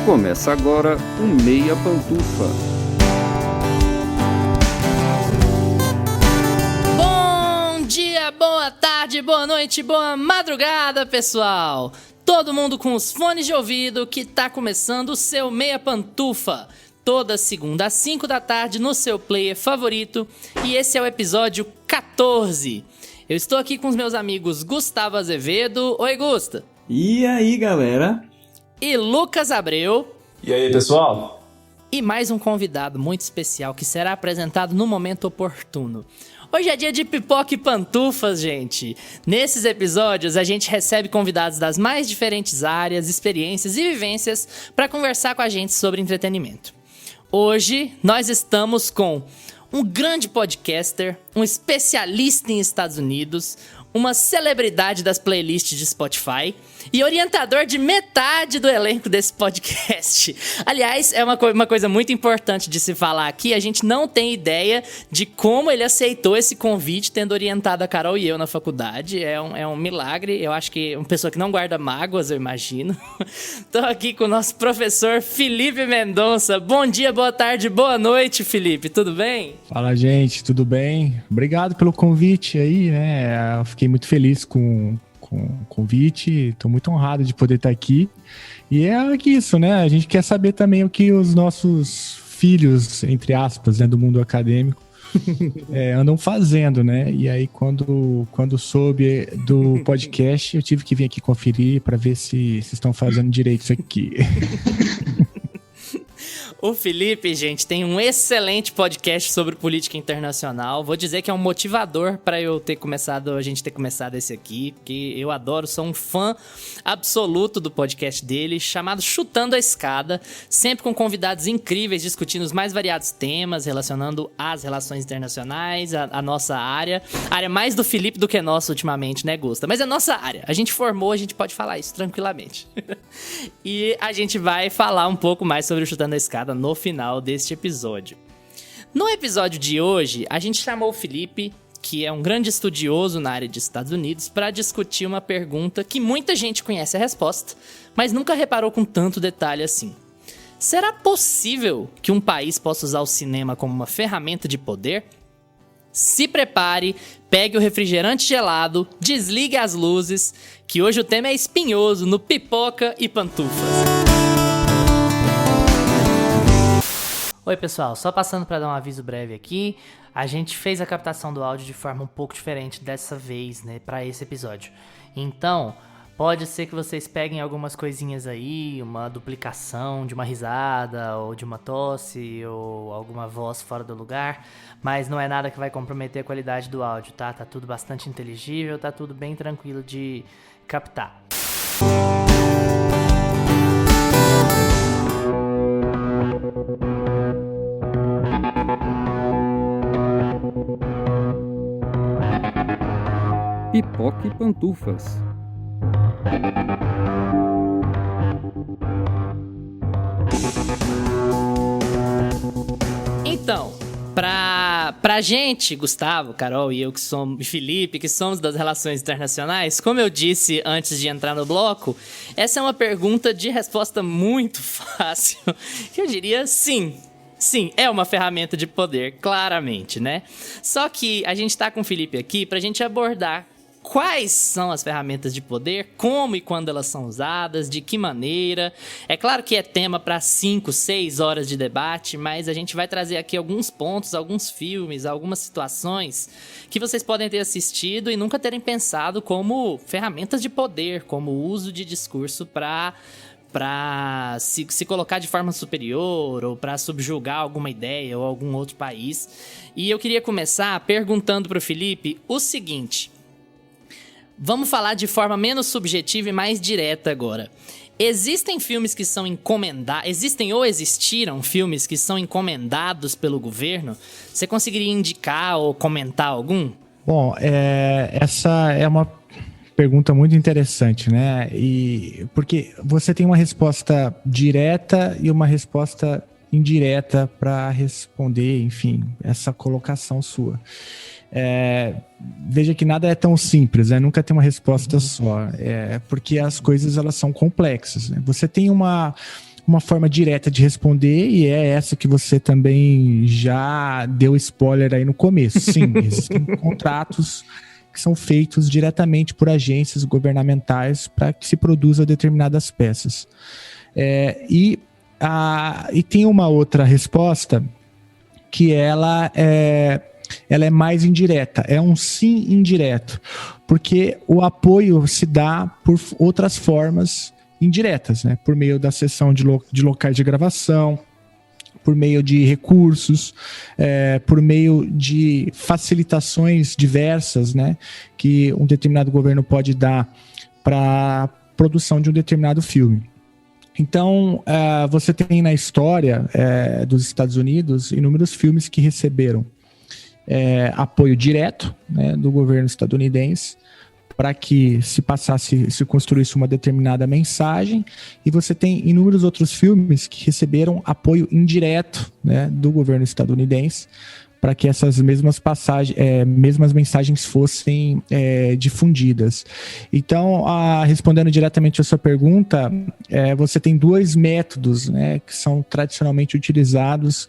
Começa agora o Meia Pantufa. Bom dia, boa tarde, boa noite, boa madrugada, pessoal! Todo mundo com os fones de ouvido que tá começando o seu Meia Pantufa. Toda segunda às 5 da tarde no seu player favorito. E esse é o episódio 14. Eu estou aqui com os meus amigos Gustavo Azevedo. Oi, Gusta. E aí, galera? E Lucas Abreu. E aí, pessoal? E mais um convidado muito especial que será apresentado no momento oportuno. Hoje é dia de pipoca e pantufas, gente. Nesses episódios, a gente recebe convidados das mais diferentes áreas, experiências e vivências para conversar com a gente sobre entretenimento. Hoje, nós estamos com um grande podcaster, um especialista em Estados Unidos, uma celebridade das playlists de Spotify e orientador de metade do elenco desse podcast. Aliás, é uma coisa muito importante de se falar aqui, a gente não tem ideia de como ele aceitou esse convite, tendo orientado a Carol e eu na faculdade. É um milagre, eu acho que uma pessoa que não guarda mágoas, eu imagino. Tô aqui com o nosso professor Felipe Mendonça. Bom dia, boa tarde, boa noite, Felipe, tudo bem? Fala, gente, tudo bem? Obrigado pelo convite aí, né? Eu fiquei muito feliz com o convite, estou muito honrado de poder estar aqui. E é isso, né? A gente quer saber também o que os nossos filhos, entre aspas, né, do mundo acadêmico, andam fazendo, né? E aí, quando soube do podcast, eu tive que vir aqui conferir para ver se vocês estão fazendo direito isso aqui. O Felipe, gente, tem um excelente podcast sobre política internacional. Vou dizer que é um motivador para a gente ter começado esse aqui, porque eu adoro, sou um fã absoluto do podcast dele, chamado Chutando a Escada, sempre com convidados incríveis, discutindo os mais variados temas, relacionando as relações internacionais, a nossa área mais do Felipe do que nossa ultimamente, né, Gusta? Mas é nossa área, a gente formou, a gente pode falar isso tranquilamente. E a gente vai falar um pouco mais sobre o Chutando a Escada no final deste episódio. No episódio de hoje, a gente chamou o Felipe, que é um grande estudioso na área de Estados Unidos, para discutir uma pergunta que muita gente conhece a resposta, mas nunca reparou com tanto detalhe assim. Será possível que um país possa usar o cinema como uma ferramenta de poder? Se prepare, pegue o refrigerante gelado, desligue as luzes, que hoje o tema é espinhoso no Pipoca e Pantufas. Oi, pessoal, só passando para dar um aviso breve aqui, a gente fez a captação do áudio de forma um pouco diferente dessa vez, né, para esse episódio. Então, pode ser que vocês peguem algumas coisinhas aí, uma duplicação de uma risada, ou de uma tosse, ou alguma voz fora do lugar, mas não é nada que vai comprometer a qualidade do áudio, tá? Tá tudo bastante inteligível, tá tudo bem tranquilo de captar. Pipoca e Pantufas. Então, pra gente, Gustavo, Carol e eu e Felipe, que somos das relações internacionais, como eu disse antes de entrar no bloco, essa é uma pergunta de resposta muito fácil, que eu diria sim. Sim, é uma ferramenta de poder, claramente, né? Só que a gente tá com o Felipe aqui pra gente abordar quais são as ferramentas de poder, como e quando elas são usadas, de que maneira. É claro que é tema para 5, 6 horas de debate, mas a gente vai trazer aqui alguns pontos, alguns filmes, algumas situações que vocês podem ter assistido e nunca terem pensado como ferramentas de poder, como uso de discurso para se colocar de forma superior ou para subjugar alguma ideia ou algum outro país. E eu queria começar perguntando para o Felipe o seguinte: vamos falar de forma menos subjetiva e mais direta agora. Existem filmes que são encomendados... Existem ou existiram filmes que são encomendados pelo governo? Você conseguiria indicar ou comentar algum? Bom, essa é uma pergunta muito interessante, né? Porque você tem uma resposta direta e uma resposta indireta para responder, enfim, essa colocação sua. Veja que nada é tão simples, né? Nunca tem uma resposta só, porque as coisas elas são complexas, né? Você tem uma uma forma direta de responder, e é essa que você também já deu spoiler aí no começo. Sim, existem contratos que são feitos diretamente por agências governamentais para que se produza determinadas peças. E tem uma outra resposta que ela é mais indireta, é um sim indireto, porque o apoio se dá por outras formas indiretas, né? Por meio da cessão de locais de gravação, por meio de recursos, por meio de facilitações diversas, né, que um determinado governo pode dar para a produção de um determinado filme. Então, você tem na história dos Estados Unidos inúmeros filmes que receberam apoio direto, né, do governo estadunidense, para que se construísse uma determinada mensagem, e você tem inúmeros outros filmes que receberam apoio indireto, né, do governo estadunidense, para que essas mesmas mensagens fossem difundidas. Então, respondendo diretamente a sua pergunta, você tem dois métodos, né, que são tradicionalmente utilizados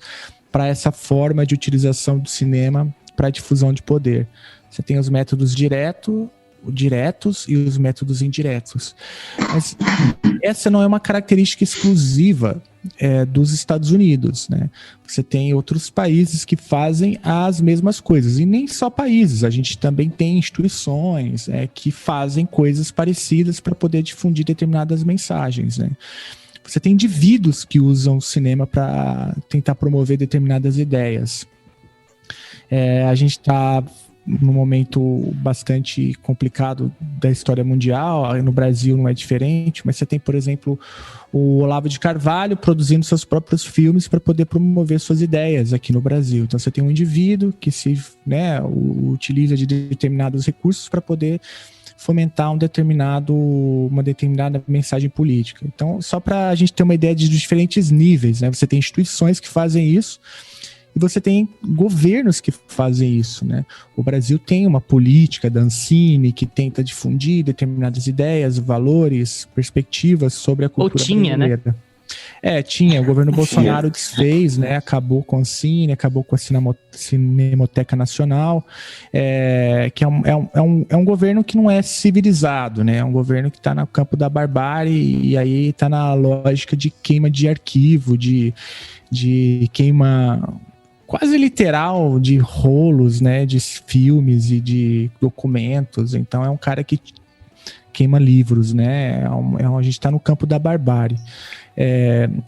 para essa forma de utilização do cinema para difusão de poder. Você tem os métodos diretos e os métodos indiretos. Mas essa não é uma característica exclusiva dos Estados Unidos, né? Você tem outros países que fazem as mesmas coisas, e nem só países, a gente também tem instituições que fazem coisas parecidas para poder difundir determinadas mensagens, né? Você tem indivíduos que usam o cinema para tentar promover determinadas ideias. A gente está num momento bastante complicado da história mundial, no Brasil não é diferente, mas você tem, por exemplo, o Olavo de Carvalho produzindo seus próprios filmes para poder promover suas ideias aqui no Brasil. Então você tem um indivíduo que utiliza de determinados recursos para poder fomentar uma determinada mensagem política. Então, só para a gente ter uma ideia de diferentes níveis, né? Você tem instituições que fazem isso, e você tem governos que fazem isso, né? O Brasil tem uma política da Ancine que tenta difundir determinadas ideias, valores, perspectivas sobre a cultura brasileira. Né? Tinha. O governo Bolsonaro desfez, né? Acabou com a Ancine, acabou com a Cinemateca Nacional, que é um governo que não é civilizado, né? É um governo que está no campo da barbárie, e aí está na lógica de queima de arquivo, de queima quase literal de rolos, né, de filmes e de documentos. Então é um cara que queima livros, né? A gente está no campo da barbárie.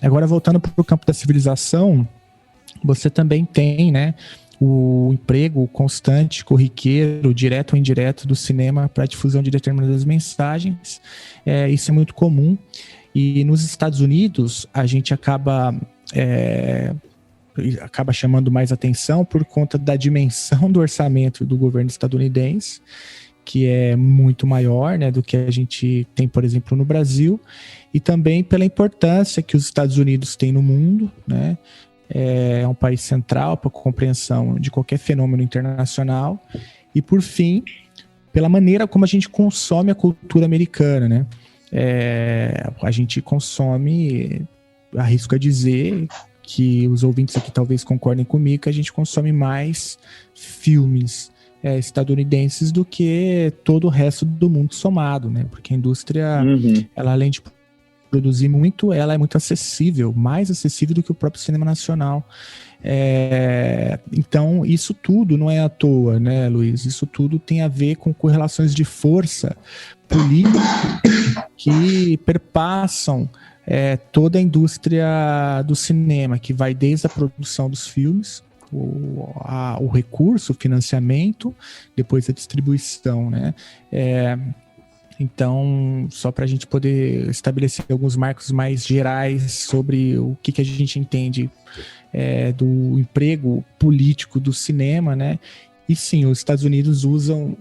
Agora, voltando para o campo da civilização, você também tem, né, o emprego constante, corriqueiro, direto ou indireto do cinema para a difusão de determinadas mensagens. Isso é muito comum. E nos Estados Unidos, a gente acaba chamando mais atenção por conta da dimensão do orçamento do governo estadunidense, que é muito maior, né, do que a gente tem, por exemplo, no Brasil, e também pela importância que os Estados Unidos têm no mundo, né? É um país central para a compreensão de qualquer fenômeno internacional, e, por fim, pela maneira como a gente consome a cultura americana, né? A gente consome, arrisco a dizer, que os ouvintes aqui talvez concordem comigo, que a gente consome mais filmes estadunidenses do que todo o resto do mundo somado, né? Porque a indústria, ela, além de produzir muito, ela é muito acessível, mais acessível do que o próprio cinema nacional. Então, isso tudo não é à toa, né, Luiz? Isso tudo tem a ver com correlações de força política que perpassam toda a indústria do cinema, que vai desde a produção dos filmes, o recurso, o financiamento, depois a distribuição, né? Então, só para a gente poder estabelecer alguns marcos mais gerais sobre o que a gente entende do emprego político do cinema, né? E sim, os Estados Unidos usam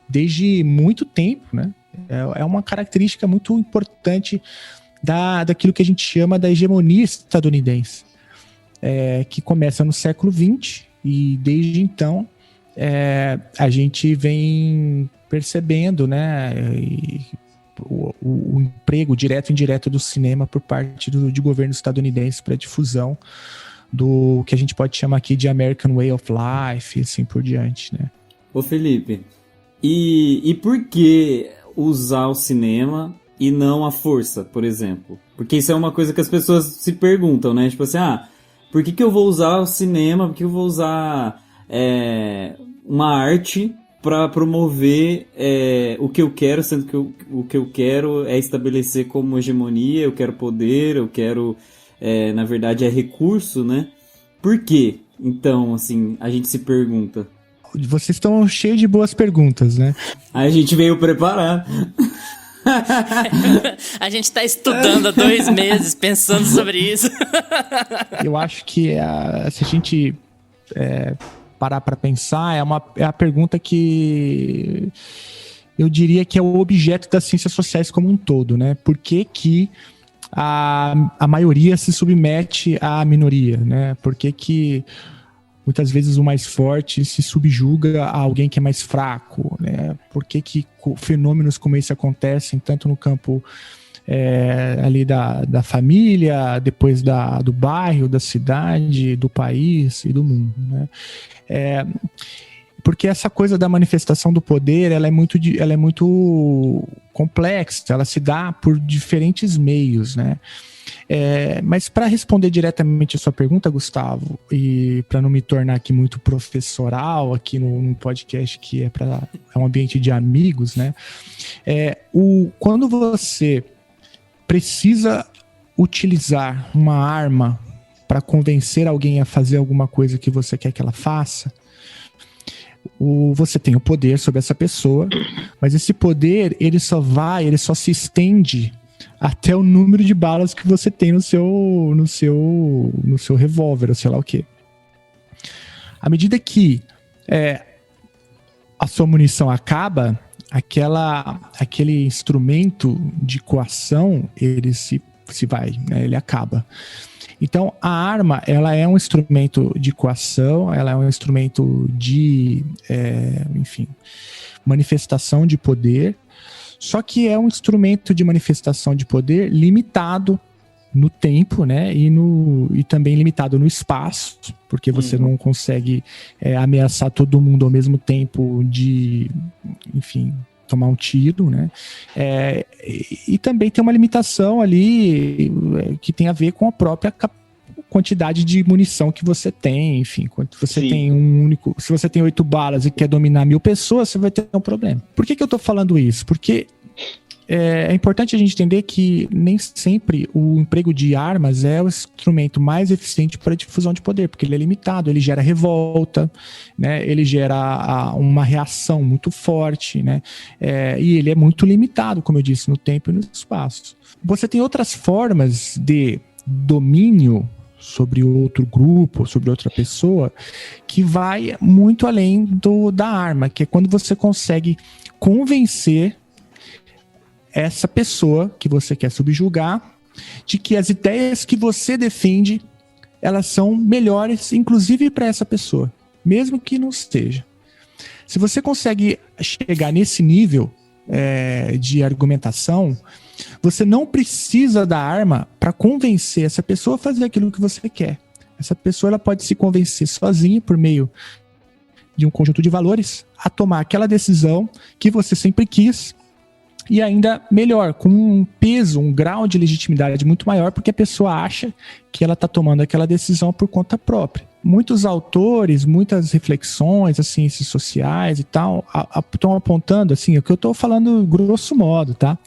desde muito tempo, né? É uma característica muito importante daquilo que a gente chama da hegemonia estadunidense, que começa no século XX, e desde então a gente vem percebendo, né, o emprego direto e indireto do cinema por parte de governo estadunidense para difusão do que a gente pode chamar aqui de American Way of Life e assim por diante, né? Ô Felipe, e por que usar o cinema e não a força, por exemplo? Porque isso é uma coisa que as pessoas se perguntam, né? Tipo assim, por que eu vou usar o cinema? Por que eu vou usar uma arte para promover o que eu quero, sendo que o que eu quero é estabelecer como hegemonia, eu quero poder, eu quero, na verdade, recurso, né? Por quê? Então, assim, a gente se pergunta. Vocês estão cheios de boas perguntas, né? Aí a gente veio preparar. A gente tá estudando há 2 meses, pensando sobre isso. Eu acho que se a gente parar para pensar, é a pergunta que eu diria que é o objeto das ciências sociais como um todo, né? Por que a maioria se submete à minoria, né? Por que muitas vezes o mais forte se subjuga a alguém que é mais fraco, né? Por que fenômenos como esse acontecem tanto no campo ali da família, depois do bairro, da cidade, do país e do mundo, né? Porque essa coisa da manifestação do poder, ela é muito complexa, ela se dá por diferentes meios, né? Mas para responder diretamente a sua pergunta, Gustavo, e para não me tornar aqui muito professoral aqui no podcast que é um ambiente de amigos, né? Quando você precisa utilizar uma arma para convencer alguém a fazer alguma coisa que você quer que ela faça, você tem o poder sobre essa pessoa, mas esse poder ele só se estende até o número de balas que você tem no seu revólver, ou sei lá o quê. À medida que a sua munição acaba, aquele instrumento de coação, ele se vai, né? Ele acaba. Então, a arma, ela é um instrumento de coação, ela é um instrumento de, manifestação de poder, só que é um instrumento de manifestação de poder limitado no tempo, né? E também limitado no espaço, porque você não consegue ameaçar todo mundo ao mesmo tempo de, tomar um tiro, né? E também tem uma limitação ali que tem a ver com a própria quantidade de munição que você tem, quando você tem se você tem 8 balas e quer dominar 1000 pessoas, você vai ter um problema. Por que eu tô falando isso? Porque é importante a gente entender que nem sempre o emprego de armas é o instrumento mais eficiente para a difusão de poder, porque ele é limitado, ele gera revolta, né? Ele gera uma reação muito forte, né? E ele é muito limitado, como eu disse, no tempo e no espaço. Você tem outras formas de domínio sobre outro grupo, sobre outra pessoa, que vai muito além da arma, que é quando você consegue convencer essa pessoa que você quer subjugar de que as ideias que você defende, elas são melhores, inclusive para essa pessoa, mesmo que não esteja. Se você consegue chegar nesse nível de argumentação, você não precisa da arma para convencer essa pessoa a fazer aquilo que você quer. Essa pessoa ela pode se convencer sozinha por meio de um conjunto de valores a tomar aquela decisão que você sempre quis, e ainda melhor, com um peso, um grau de legitimidade muito maior, porque a pessoa acha que ela está tomando aquela decisão por conta própria. Muitos autores, muitas reflexões, as ciências sociais e tal, estão apontando, assim, o que eu estou falando grosso modo, tá?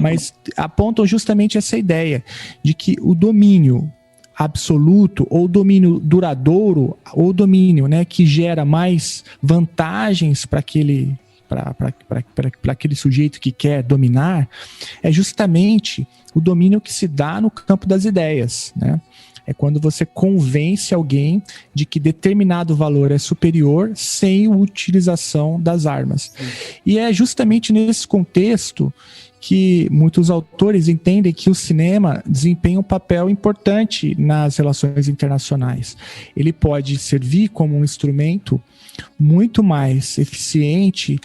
Mas apontam justamente essa ideia de que o domínio absoluto, ou domínio duradouro, ou domínio, né, que gera mais vantagens para aquele sujeito que quer dominar, é justamente o domínio que se dá no campo das ideias, né? É quando você convence alguém de que determinado valor é superior sem a utilização das armas. E é justamente nesse contexto que muitos autores entendem que o cinema desempenha um papel importante nas relações internacionais. Ele pode servir como um instrumento muito mais eficiente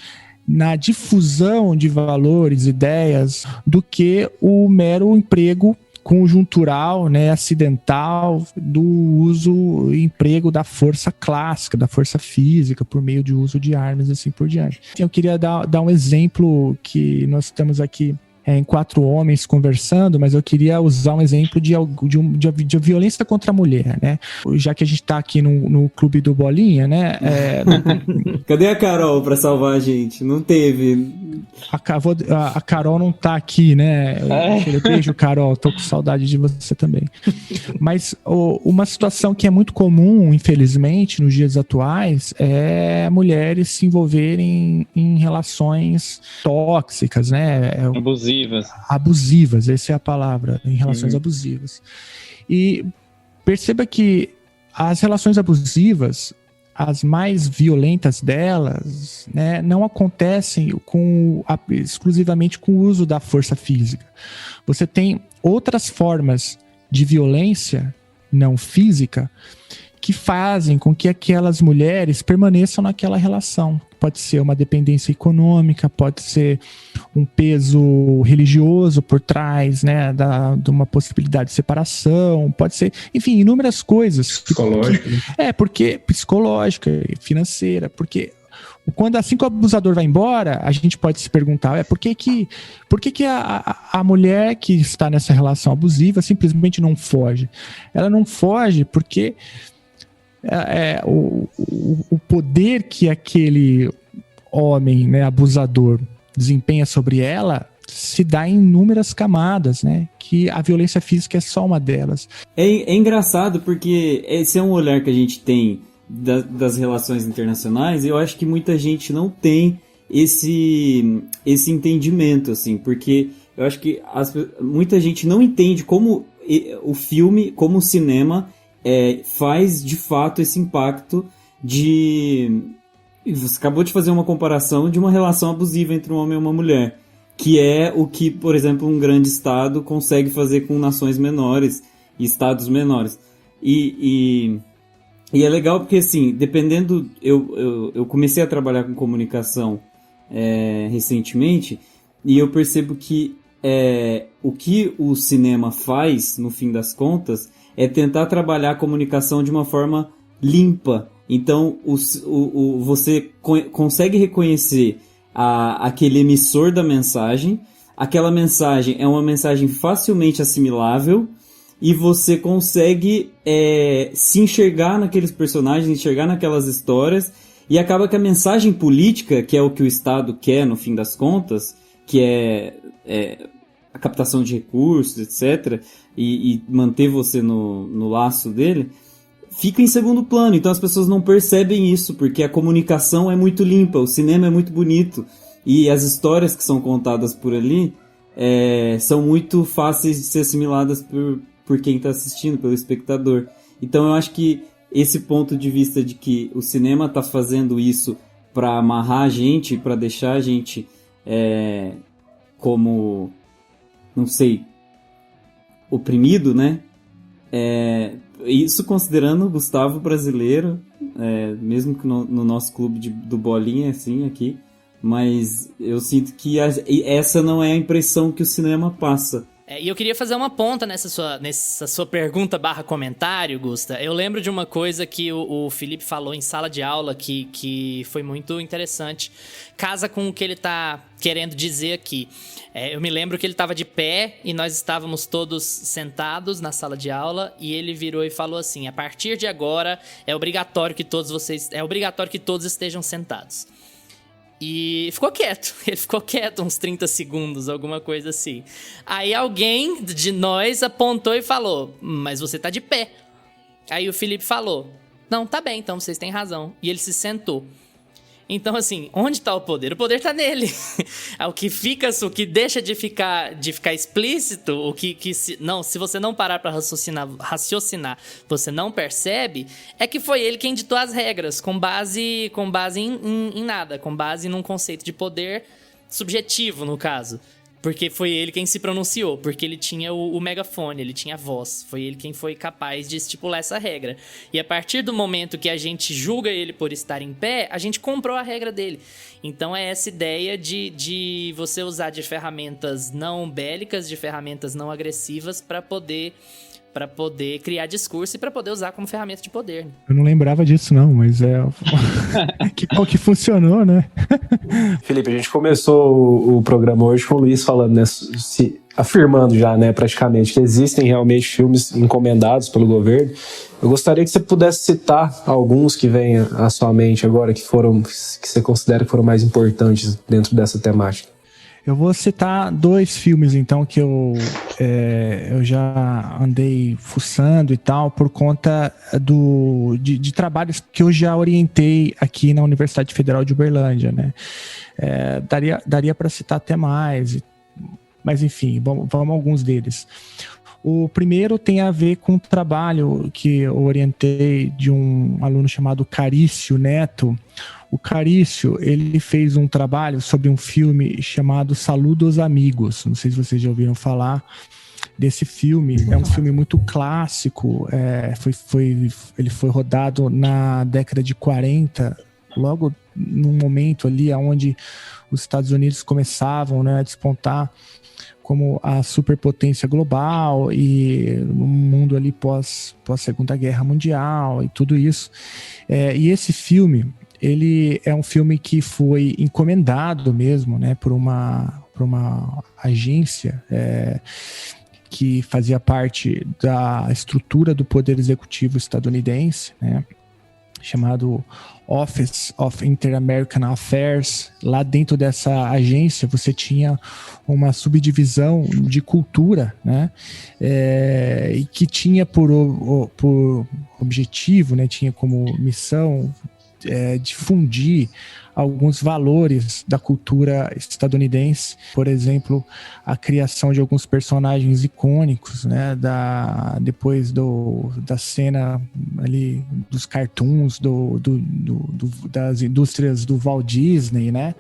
na difusão de valores, ideias, do que o mero emprego conjuntural, né, acidental do uso e emprego da força clássica, da força física, por meio de uso de armas e assim por diante. Eu queria dar um exemplo que nós estamos aqui em 4 homens conversando, mas eu queria usar um exemplo de violência contra a mulher, né? Já que a gente está aqui no clube do Bolinha, né? Cadê a Carol para salvar a gente? Não teve. A Carol não tá aqui, né? Beijo, Carol, tô com saudade de você também. Mas uma situação que é muito comum, infelizmente, nos dias atuais, é mulheres se envolverem em relações tóxicas, né? Abusivas, essa é a palavra, em relações abusivas. E perceba que as relações abusivas, as mais violentas delas, né, não acontecem exclusivamente com o uso da força física. Você tem outras formas de violência não física que fazem com que aquelas mulheres permaneçam naquela relação. Pode ser uma dependência econômica, pode ser um peso religioso por trás, né, de uma possibilidade de separação, pode ser, enfim, inúmeras coisas. Psicológica. Porque psicológica, financeira, porque assim que o abusador vai embora, a gente pode se perguntar, por que a mulher que está nessa relação abusiva simplesmente não foge? Ela não foge porque o poder que aquele homem, né, abusador desempenha sobre ela se dá em inúmeras camadas, né? Que a violência física é só uma delas. É engraçado porque esse é um olhar que a gente tem das relações internacionais, e eu acho que muita gente não tem esse entendimento, assim, porque eu acho que muita gente não entende como o filme, como o cinema faz de fato esse impacto de... Você acabou de fazer uma comparação de uma relação abusiva entre um homem e uma mulher, que é o que, por exemplo, um grande estado consegue fazer com nações menores e estados menores. E é legal porque, assim, dependendo... Eu comecei a trabalhar com comunicação recentemente, e eu percebo que o que o cinema faz, no fim das contas, é tentar trabalhar a comunicação de uma forma limpa. Então, você consegue reconhecer aquele emissor da mensagem. Aquela mensagem é uma mensagem facilmente assimilável e você consegue se enxergar naqueles personagens, enxergar naquelas histórias, e acaba que a mensagem política, que é o que o Estado quer no fim das contas, que é a captação de recursos, etc., e manter você no laço dele, fica em segundo plano. Então as pessoas não percebem isso, porque a comunicação é muito limpa, o cinema é muito bonito, e as histórias que são contadas por ali são muito fáceis de ser assimiladas por quem está assistindo, pelo espectador. Então eu acho que esse ponto de vista de que o cinema está fazendo isso para amarrar a gente, para deixar a gente como, não sei, oprimido, né? Isso considerando o Gustavo brasileiro, mesmo que no nosso clube do Bolinha, assim, aqui, mas eu sinto que essa não é a impressão que o cinema passa. E eu queria fazer uma ponta nessa sua pergunta / comentário, Gusta. Eu lembro de uma coisa que o Felipe falou em sala de aula que foi muito interessante. Casa com o que ele tá querendo dizer aqui. Eu me lembro que ele estava de pé e nós estávamos todos sentados na sala de aula, e ele virou e falou assim: a partir de agora é obrigatório que todos estejam sentados. E ficou quieto. Ele ficou quieto uns 30 segundos, alguma coisa assim. Aí alguém de nós apontou e falou: mas você tá de pé. Aí o Felipe falou: não, tá bem, então vocês têm razão. E ele se sentou. Então, assim, onde tá o poder? O poder tá nele. O que deixa de ficar explícito, se você não parar pra raciocinar, você não percebe, é que foi ele quem ditou as regras, com base em nada, com base num conceito de poder subjetivo, no caso. Porque foi ele quem se pronunciou, porque ele tinha o megafone, ele tinha a voz. Foi ele quem foi capaz de estipular essa regra. E a partir do momento que a gente julga ele por estar em pé, a gente comprou a regra dele. Então é essa ideia de você usar de ferramentas não bélicas, de ferramentas não agressivas para poder criar discurso e para poder usar como ferramenta de poder. Né? Eu não lembrava disso não, mas que funcionou, né? Felipe, a gente começou o programa hoje com o Luiz falando, né, afirmando já, né, praticamente, que existem realmente filmes encomendados pelo governo. Eu gostaria que você pudesse citar alguns que vêm à sua mente agora, que você considera que foram mais importantes dentro dessa temática. Eu vou citar 2 filmes, então, que eu já andei fuçando e tal, por conta de trabalhos que eu já orientei aqui na Universidade Federal de Uberlândia, né? Daria para citar até mais, mas enfim, vamos a alguns deles. O primeiro tem a ver com um trabalho que eu orientei de um aluno chamado Carício Neto. O Carício, ele fez um trabalho sobre um filme chamado Saludo aos Amigos. Não sei se vocês já ouviram falar desse filme. É um filme muito clássico. Ele foi rodado na década de 40, logo num momento ali onde os Estados Unidos começavam, né, a despontar como a superpotência global e no mundo ali pós Segunda Guerra Mundial e tudo isso. E esse filme, ele é um filme que foi encomendado mesmo, né, por uma agência que fazia parte da estrutura do Poder Executivo estadunidense, né, chamado Office of Inter-American Affairs. Lá dentro dessa agência você tinha uma subdivisão de cultura, né? E que tinha por objetivo, né? Tinha como missão difundir alguns valores da cultura estadunidense, por exemplo, a criação de alguns personagens icônicos, né, depois da cena ali dos cartoons das indústrias do Walt Disney, né?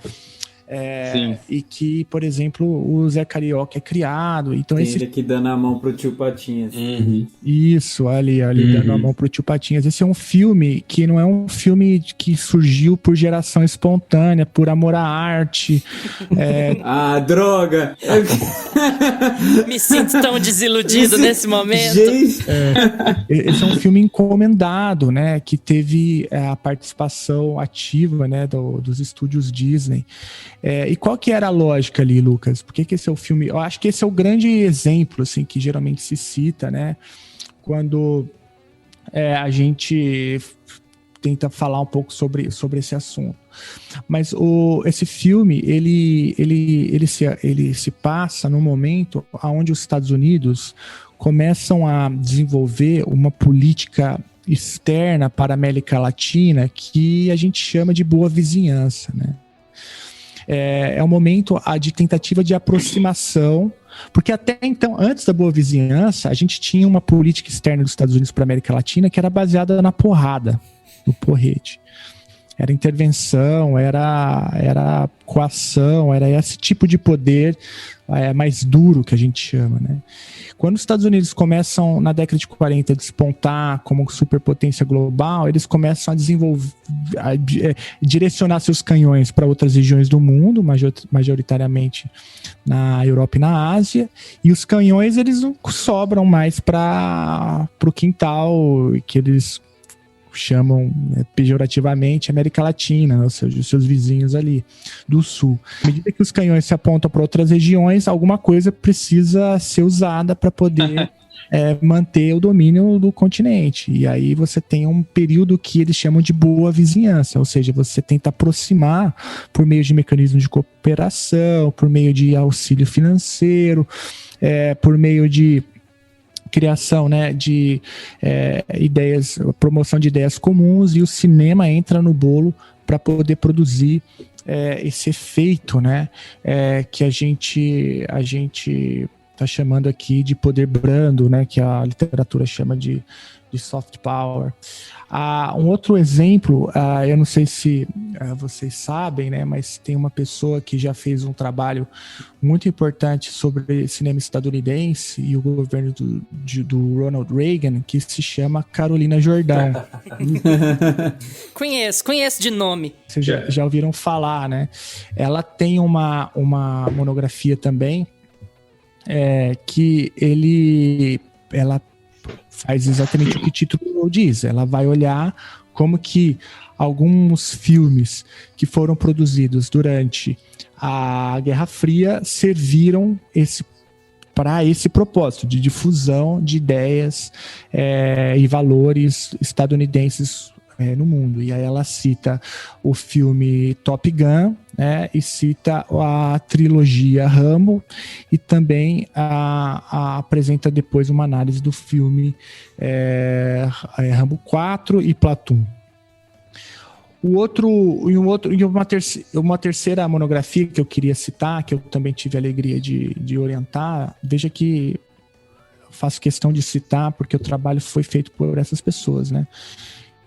E que, por exemplo, o Zé Carioca é criado. Então tem ele aqui dando a mão pro tio Patinhas. Uhum. Isso, ali dando a mão pro tio Patinhas. Esse é um filme que não é um filme que surgiu por geração espontânea, por amor à arte. Ah, droga! Me sinto tão desiludido nesse momento. Esse é um filme encomendado, né? Que teve a participação ativa, né, dos estúdios Disney. E qual que era a lógica ali, Lucas? Por que esse é o filme? Eu acho que esse é o grande exemplo, assim, que geralmente se cita, né? Quando a gente tenta falar um pouco sobre esse assunto. Mas esse filme, ele se passa num momento onde os Estados Unidos começam a desenvolver uma política externa para a América Latina que a gente chama de boa vizinhança, né? É um momento de tentativa de aproximação, porque até então, antes da boa vizinhança, a gente tinha uma política externa dos Estados Unidos para a América Latina que era baseada na porrada, no porrete. Era intervenção, era coação, era esse tipo de poder mais duro que a gente chama, né? Quando os Estados Unidos começam, na década de 40, a despontar como superpotência global, eles começam a desenvolver, direcionar seus canhões para outras regiões do mundo, majoritariamente na Europa e na Ásia, e os canhões eles não sobram mais para o quintal que eles chamam pejorativamente América Latina, né, os seus vizinhos ali do sul. À medida que os canhões se apontam para outras regiões, alguma coisa precisa ser usada para poder manter o domínio do continente. E aí você tem um período que eles chamam de boa vizinhança, ou seja, você tenta aproximar por meio de mecanismos de cooperação, por meio de auxílio financeiro, por meio de criação, né, de ideias, promoção de ideias comuns, e o cinema entra no bolo para poder produzir esse efeito, né, que a gente está chamando aqui de poder brando, né, que a literatura chama de de soft power. Um outro exemplo, eu não sei se vocês sabem, né, mas tem uma pessoa que já fez um trabalho muito importante sobre cinema estadunidense e o governo do Ronald Reagan, que se chama Carolina Jordão. Conheço de nome. Vocês já ouviram falar, né? Ela tem uma monografia também, que ela faz exatamente o que o título diz. Ela vai olhar como que alguns filmes que foram produzidos durante a Guerra Fria serviram para esse propósito de difusão de ideias e valores estadunidenses no mundo. E aí ela cita o filme Top Gun, né, e cita a trilogia Rambo, e também apresenta depois uma análise do filme Rambo 4 e Platoon. Uma terceira monografia que eu queria citar, que eu também tive a alegria de orientar, veja que eu faço questão de citar porque o trabalho foi feito por essas pessoas, né?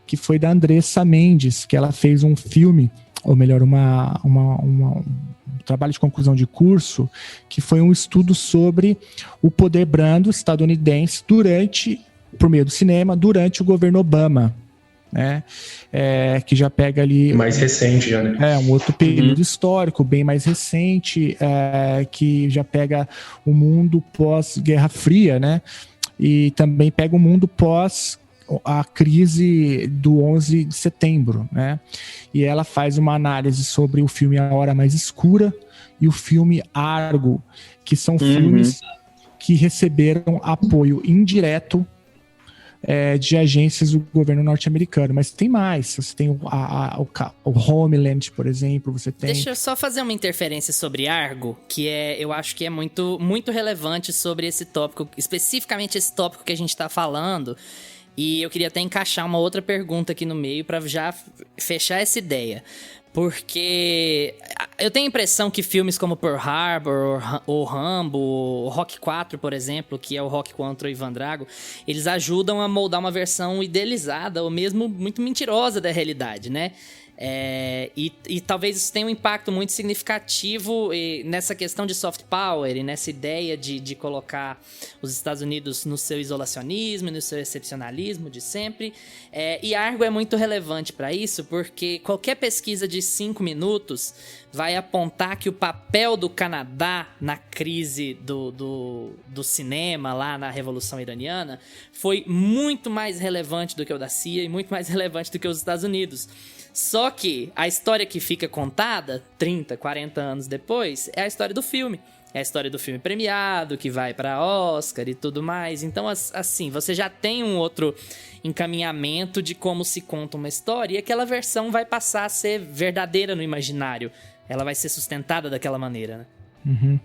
Que foi da Andressa Mendes, que ela fez um filme, ou melhor, um trabalho de conclusão de curso, que foi um estudo sobre o poder brando estadunidense por meio do cinema, durante o governo Obama, né? Que já pega ali... Mais recente já, né? Um outro período histórico, bem mais recente, que já pega o mundo pós-Guerra Fria, né? E também pega o mundo pós a crise do 11 de setembro, né? E ela faz uma análise sobre o filme A Hora Mais Escura e o filme Argo, que são filmes que receberam apoio indireto de agências do governo norte-americano. Mas tem mais. Você tem o Homeland, por exemplo. Você tem... Deixa eu só fazer uma interferência sobre Argo, que eu acho que é muito, muito relevante sobre esse tópico, especificamente esse tópico que a gente está falando. E eu queria até encaixar uma outra pergunta aqui no meio para já fechar essa ideia. Porque eu tenho a impressão que filmes como Pearl Harbor, ou Rambo, ou Rock 4, por exemplo, que é o Rock contra o Ivan Drago, eles ajudam a moldar uma versão idealizada ou mesmo muito mentirosa da realidade, né? E talvez isso tenha um impacto muito significativo nessa questão de soft power e nessa ideia de colocar os Estados Unidos no seu isolacionismo, no seu excepcionalismo de sempre. E Argo é muito relevante para isso, porque qualquer pesquisa de 5 minutos vai apontar que o papel do Canadá na crise do cinema, lá na Revolução Iraniana, foi muito mais relevante do que o da CIA e muito mais relevante do que os Estados Unidos. Só que a história que fica contada 30, 40 anos depois é a história do filme. É a história do filme premiado, que vai para Oscar e tudo mais. Então, assim, você já tem um outro encaminhamento de como se conta uma história e aquela versão vai passar a ser verdadeira no imaginário. Ela vai ser sustentada daquela maneira, né? Uhum.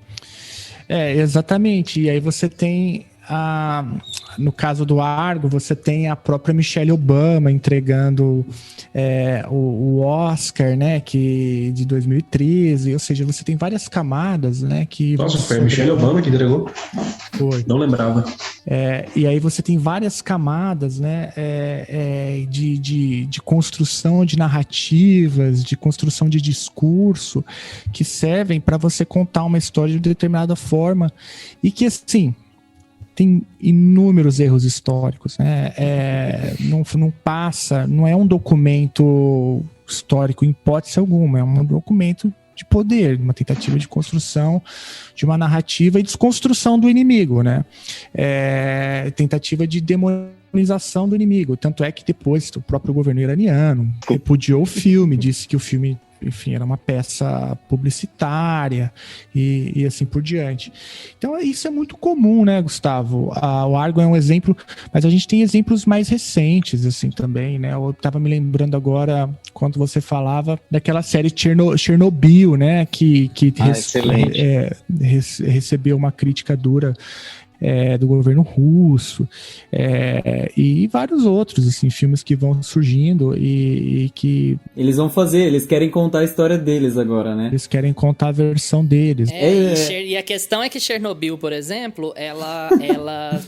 Exatamente. E aí você tem... no caso do Argo, você tem a própria Michelle Obama entregando o Oscar, né, de 2013, ou seja, você tem várias camadas, né, que... Nossa, foi a Michelle Obama que entregou? Foi. Não lembrava. E aí você tem várias camadas, né, de construção de narrativas, de construção de discurso, que servem para você contar uma história de determinada forma, e que, assim... tem inúmeros erros históricos, né? Não é um documento histórico em hipótese alguma, é um documento de poder, uma tentativa de construção de uma narrativa e desconstrução do inimigo, né? Tentativa de demonização do inimigo. Tanto é que depois o próprio governo iraniano repudiou o filme, disse que o filme, enfim, era uma peça publicitária e assim por diante. Então isso é muito comum, né, Gustavo? O Argo é um exemplo, mas a gente tem exemplos mais recentes, assim, também, né? Eu estava me lembrando agora, quando você falava daquela série Chernobyl, né, que recebeu uma crítica dura do governo russo, e vários outros, assim, filmes que vão surgindo e que... Eles querem contar a história deles agora, né? Eles querem contar a versão deles. E a questão é que Chernobyl, por exemplo, ela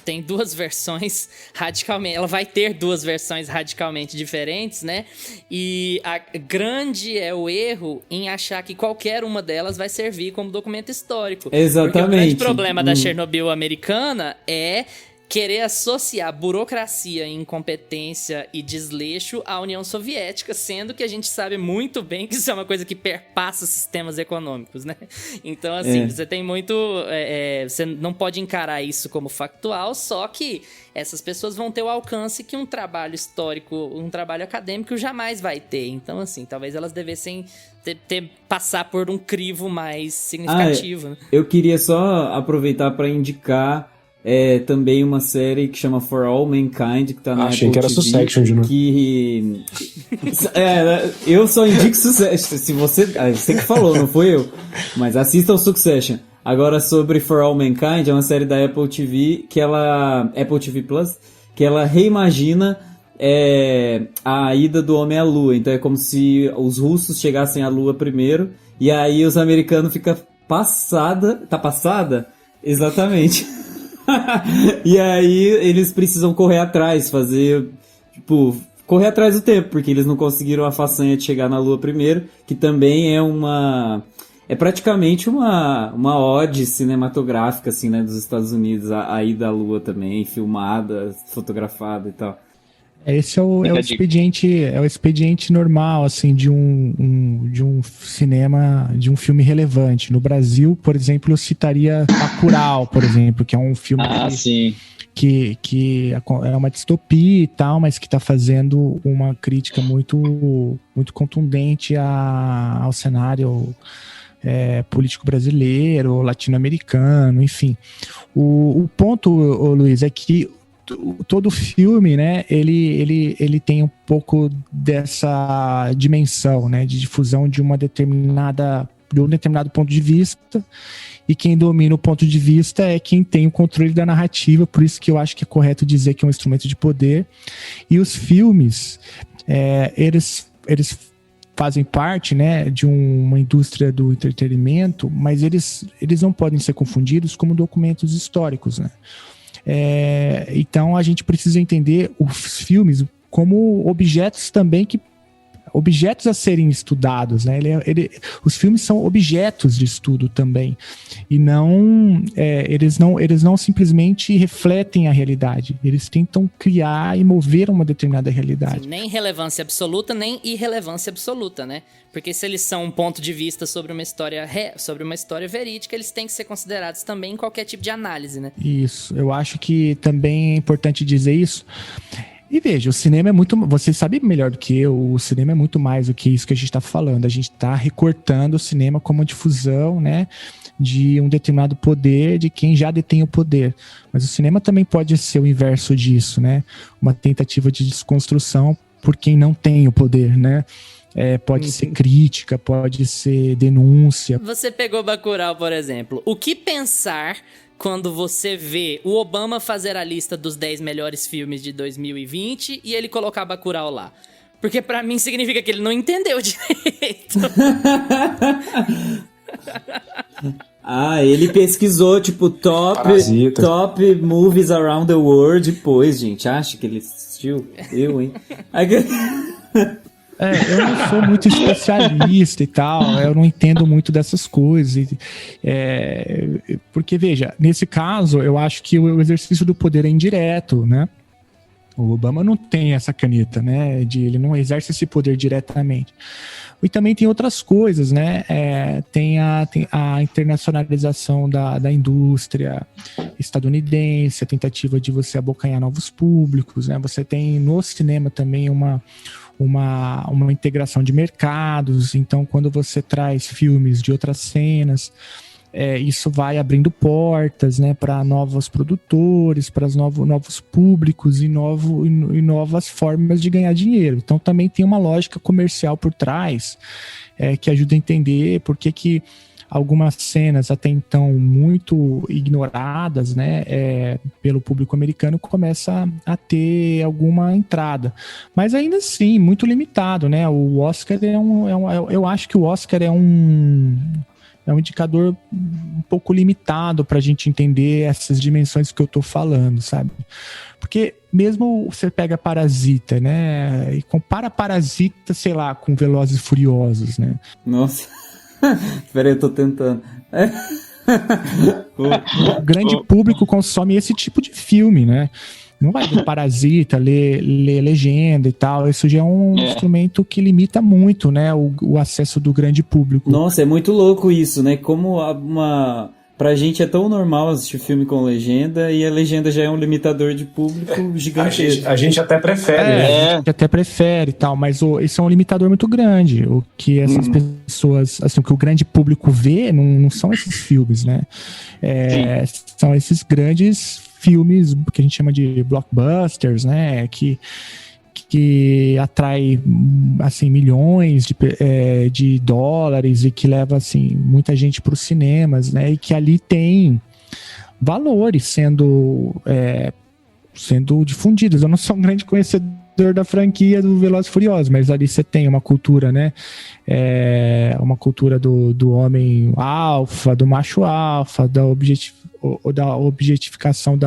tem duas versões radicalmente... Ela vai ter duas versões radicalmente diferentes, né? E a grande é o erro em achar que qualquer uma delas vai servir como documento histórico. Exatamente. Porque o grande problema da Chernobyl americana é querer associar burocracia, incompetência e desleixo à União Soviética, sendo que a gente sabe muito bem que isso é uma coisa que perpassa sistemas econômicos, né? Então, assim, você tem muito... você não pode encarar isso como factual, só que essas pessoas vão ter o alcance que um trabalho histórico, um trabalho acadêmico jamais vai ter. Então, assim, talvez elas devessem passar por um crivo mais significativo, né? Eu queria só aproveitar para indicar também uma série que chama For All Mankind, que tá na Achei Apple que era TV, Succession de novo. Eu só indico Succession. Se você que falou, não foi eu. Mas assista o Succession. Agora, sobre For All Mankind, é uma série da Apple TV, Apple TV Plus, que ela reimagina a ida do homem à Lua. Então é como se os russos chegassem à Lua primeiro, e aí os americanos ficam passada? Tá passada? Exatamente. E aí eles precisam correr atrás, correr atrás do tempo, porque eles não conseguiram a façanha de chegar na Lua primeiro, que também é praticamente uma ode cinematográfica, assim, né, dos Estados Unidos, a ida à Lua também, filmada, fotografada e tal. Esse é o expediente normal, assim, de um cinema, de um filme relevante. No Brasil, por exemplo, eu citaria Bacurau, por exemplo, que é um filme que é uma distopia e tal, mas que está fazendo uma crítica muito, muito contundente ao cenário político brasileiro, latino-americano, enfim. O ponto, Luiz, é que todo filme, né, ele tem um pouco dessa dimensão, né, de difusão de um determinado ponto de vista, e quem domina o ponto de vista é quem tem o controle da narrativa, por isso que eu acho que é correto dizer que é um instrumento de poder. E os filmes, eles fazem parte, né, de uma indústria do entretenimento, mas eles não podem ser confundidos como documentos históricos, né? Então a gente precisa entender os filmes como objetos também, objetos a serem estudados, né? Os filmes são objetos de estudo também, e eles não simplesmente refletem a realidade, eles tentam criar e mover uma determinada realidade. Sim, nem relevância absoluta, nem irrelevância absoluta, né? Porque se eles são um ponto de vista sobre uma história verídica, eles têm que ser considerados também em qualquer tipo de análise, né? Isso, eu acho que também é importante dizer isso. E veja, o cinema é muito... Você sabe melhor do que eu, o cinema é muito mais do que isso que a gente está falando. A gente está recortando o cinema como uma difusão, né, de um determinado poder, de quem já detém o poder. Mas o cinema também pode ser o inverso disso, né? Uma tentativa de desconstrução por quem não tem o poder, né? Pode ser crítica, pode ser denúncia. Você pegou Bacurau, por exemplo. O que pensar quando você vê o Obama fazer a lista dos 10 melhores filmes de 2020 e ele colocar Bacurau lá? Porque pra mim significa que ele não entendeu direito. Ele pesquisou, tipo, top movies around the world depois, gente. Acha que ele assistiu? Eu, hein? Eu não sou muito especialista e tal, eu não entendo muito dessas coisas. Porque, veja, nesse caso, eu acho que o exercício do poder é indireto, né? O Obama não tem essa caneta, né? Ele não exerce esse poder diretamente. E também tem outras coisas, né? Tem a internacionalização da indústria estadunidense, a tentativa de você abocanhar novos públicos, né? Você tem no cinema também uma integração de mercados. Então, quando você traz filmes de outras cenas, isso vai abrindo portas, né, para novos produtores, para novos públicos e novas formas de ganhar dinheiro. Então também tem uma lógica comercial por trás, que ajuda a entender por que algumas cenas até então muito ignoradas, né, pelo público americano, começa a ter alguma entrada. Mas ainda assim, muito limitado, né? O Oscar eu acho que o Oscar é um indicador um pouco limitado para a gente entender essas dimensões que eu tô falando, sabe? Porque mesmo você pega Parasita, né, e compara Parasita, sei lá, com Velozes e Furiosos, né? Nossa. Peraí, eu tô tentando. O grande público consome esse tipo de filme, né? Não vai ver Parasita, ler legenda e tal. Isso já é um instrumento que limita muito, né, o acesso do grande público. Nossa, é muito louco isso, né? Como pra gente é tão normal assistir filme com legenda e a legenda já é um limitador de público gigantesco. A gente até prefere, né? A gente até prefere e tal, mas isso é um limitador muito grande. O que essas pessoas, assim, o que o grande público vê não são esses filmes, né? São esses grandes filmes que a gente chama de blockbusters, né? Que atrai, assim, milhões de dólares e que leva, assim, muita gente para os cinemas, né? E que ali tem valores sendo difundidos. Eu não sou um grande conhecedor da franquia do Velozes e Furiosos, mas ali você tem uma cultura, né? Uma cultura do homem alfa, do macho alfa, da objetificação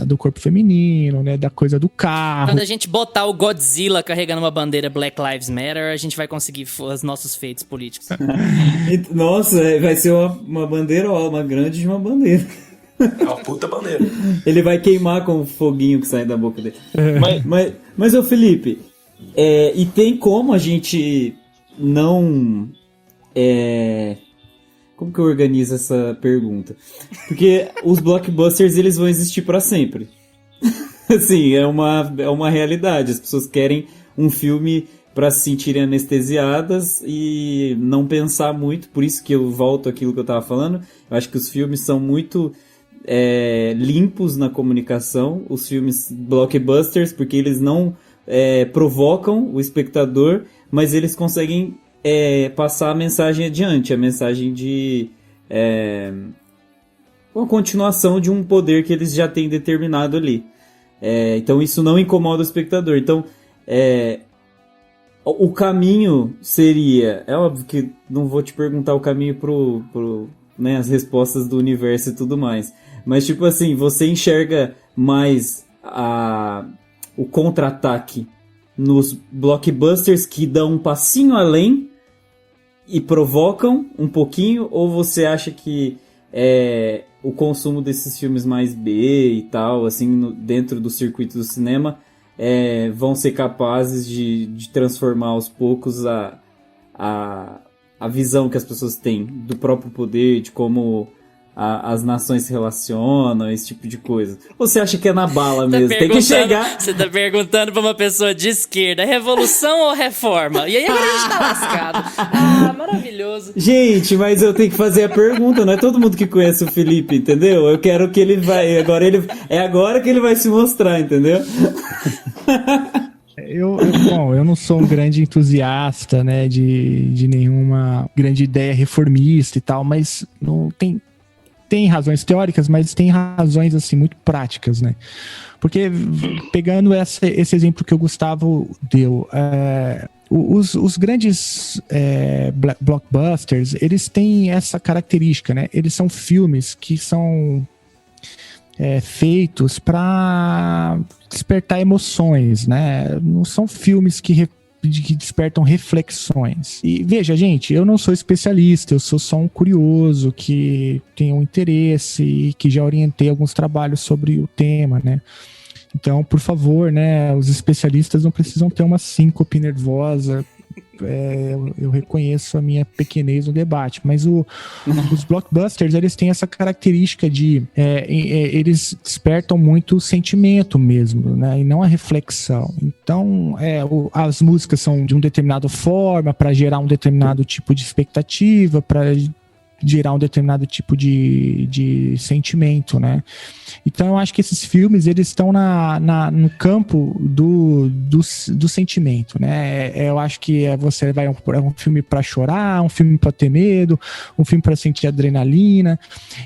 do corpo feminino, né? Da coisa do carro. Quando a gente botar o Godzilla carregando uma bandeira Black Lives Matter, a gente vai conseguir os nossos feitos políticos. Nossa, vai ser uma bandeira, uma grande de uma bandeira. É uma puta bandeira. Ele vai queimar com o foguinho que sai da boca dele. Mas ô Felipe, e tem como a gente não... Como que eu organizo essa pergunta? Porque os blockbusters, eles vão existir pra sempre. Assim, é uma realidade. As pessoas querem um filme pra se sentirem anestesiadas e não pensar muito. Por isso que eu volto àquilo que eu tava falando. Eu acho que os filmes são muito limpos na comunicação. Os filmes blockbusters, porque eles não provocam o espectador, mas eles conseguem passar a mensagem adiante, a mensagem de uma continuação de um poder que eles já têm determinado ali. Então isso não incomoda o espectador. Então o caminho seria... É óbvio que não vou te perguntar o caminho né, as respostas do universo e tudo mais. Mas tipo assim, você enxerga mais o contra-ataque nos blockbusters que dão um passinho além e provocam um pouquinho, ou você acha que o consumo desses filmes mais B e tal, assim, dentro do circuito do cinema, vão ser capazes de transformar aos poucos a visão que as pessoas têm do próprio poder, de como as nações se relacionam, esse tipo de coisa? Ou você acha que é na bala mesmo? Tem que chegar... Você tá perguntando pra uma pessoa de esquerda, revolução ou reforma? E aí agora a gente tá lascado. Maravilhoso. Gente, mas eu tenho que fazer a pergunta, não é todo mundo que conhece o Felipe, entendeu? Eu quero que ele vai... agora que ele vai se mostrar, entendeu? Eu não sou um grande entusiasta, né, de nenhuma grande ideia reformista e tal, mas não tem razões teóricas, mas tem razões, assim, muito práticas, né? Porque, pegando esse exemplo que o Gustavo deu, os grandes blockbusters, eles têm essa característica, né? Eles são filmes que são feitos para despertar emoções, né? Não são filmes que despertam reflexões. E veja, gente, eu não sou especialista, eu sou só um curioso que tem um interesse e que já orientei alguns trabalhos sobre o tema, né? Então, por favor, né, os especialistas não precisam ter uma síncope nervosa. Eu reconheço a minha pequenez no debate, mas os blockbusters, eles têm essa característica de eles despertam muito o sentimento mesmo, né, e não a reflexão. Então as músicas são de uma determinada forma para gerar um determinado tipo de expectativa, para gerar um determinado tipo de sentimento, né? Então eu acho que esses filmes, eles estão no campo do sentimento, né? Eu acho que você vai um filme para chorar, um filme para ter medo, um filme para sentir adrenalina,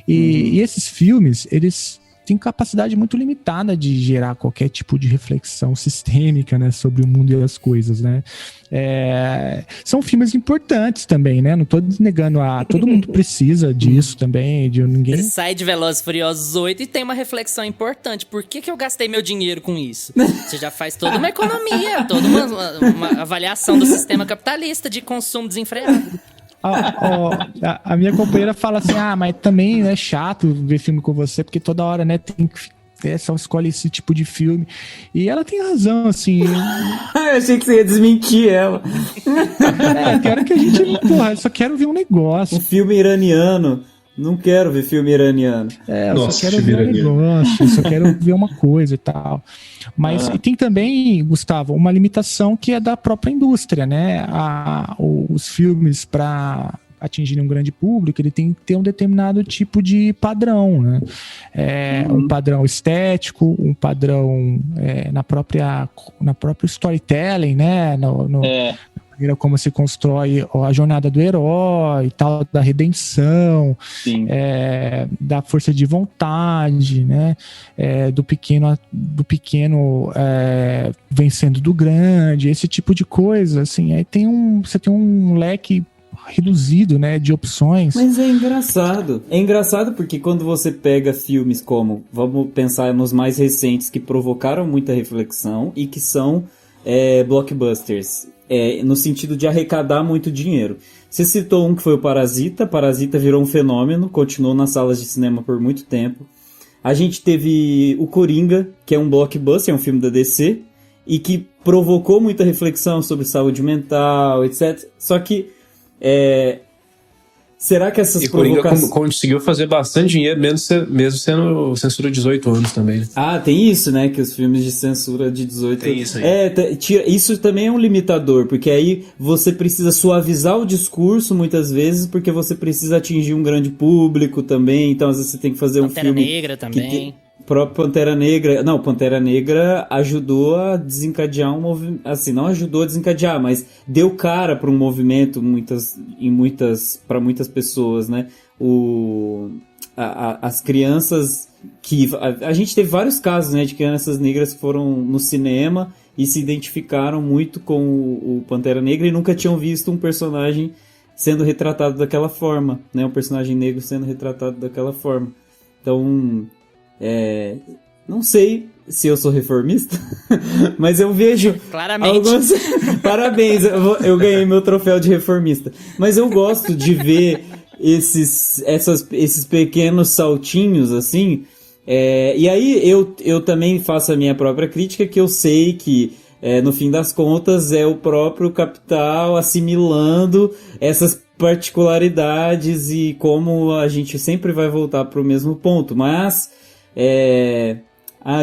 e esses filmes, eles têm capacidade muito limitada de gerar qualquer tipo de reflexão sistêmica, né, sobre o mundo e as coisas, né? São filmes importantes também, né? Não tô negando todo mundo precisa disso também, de ninguém... Você sai de Velozes e Furiosos 8 e tem uma reflexão importante. Por que eu gastei meu dinheiro com isso? Você já faz toda uma economia, toda uma avaliação do sistema capitalista de consumo desenfreado. A minha companheira fala assim, mas também é chato ver filme com você, porque toda hora, né, tem que só escolhe esse tipo de filme. E ela tem razão, assim. Eu achei que você ia desmentir ela. Quero que a gente... Porra, eu só quero ver um negócio. Um filme iraniano. Não quero ver filme iraniano. Eu só quero ver um negócio, só quero ver uma coisa e tal. Mas e tem também, Gustavo, uma limitação que é da própria indústria, né? Os filmes, para atingirem um grande público, ele tem que ter um determinado tipo de padrão, né? Um padrão estético, um padrão na própria storytelling, né? Na maneira como se constrói a jornada do herói, tal, da redenção, da força de vontade, né? Do pequeno vencendo do grande, esse tipo de coisa, assim. Aí você tem um leque reduzido, né, de opções. Mas é engraçado. É engraçado porque quando você pega filmes como, vamos pensar nos mais recentes, que provocaram muita reflexão e que são blockbusters, no sentido de arrecadar muito dinheiro. Você citou um que foi o Parasita. Parasita virou um fenômeno, continuou nas salas de cinema por muito tempo. A gente teve o Coringa, que é um blockbuster, é um filme da DC, e que provocou muita reflexão sobre saúde mental, etc. Só que será que essas provocações... conseguiu fazer bastante dinheiro, mesmo sendo censura de 18 anos também, né? Tem isso, né? Que os filmes de censura de 18... Tem isso aí. Isso também é um limitador, porque aí você precisa suavizar o discurso, muitas vezes, porque você precisa atingir um grande público também, então às vezes você tem que fazer Pantera um filme... Negra também. Próprio Pantera Negra... Não, Pantera Negra ajudou a desencadear um movimento... Assim, não ajudou a desencadear, mas deu cara para um movimento para muitas pessoas, né? As crianças que... A gente teve vários casos, né, de crianças negras que foram no cinema e se identificaram muito com o Pantera Negra e nunca tinham visto um personagem sendo retratado daquela forma, né? Um personagem negro sendo retratado daquela forma. Então... não sei se eu sou reformista, mas eu vejo claramente parabéns, eu ganhei meu troféu de reformista, mas eu gosto de ver esses pequenos saltinhos assim, e aí eu também faço a minha própria crítica, que eu sei que no fim das contas é o próprio capital assimilando essas particularidades e como a gente sempre vai voltar para o mesmo ponto, mas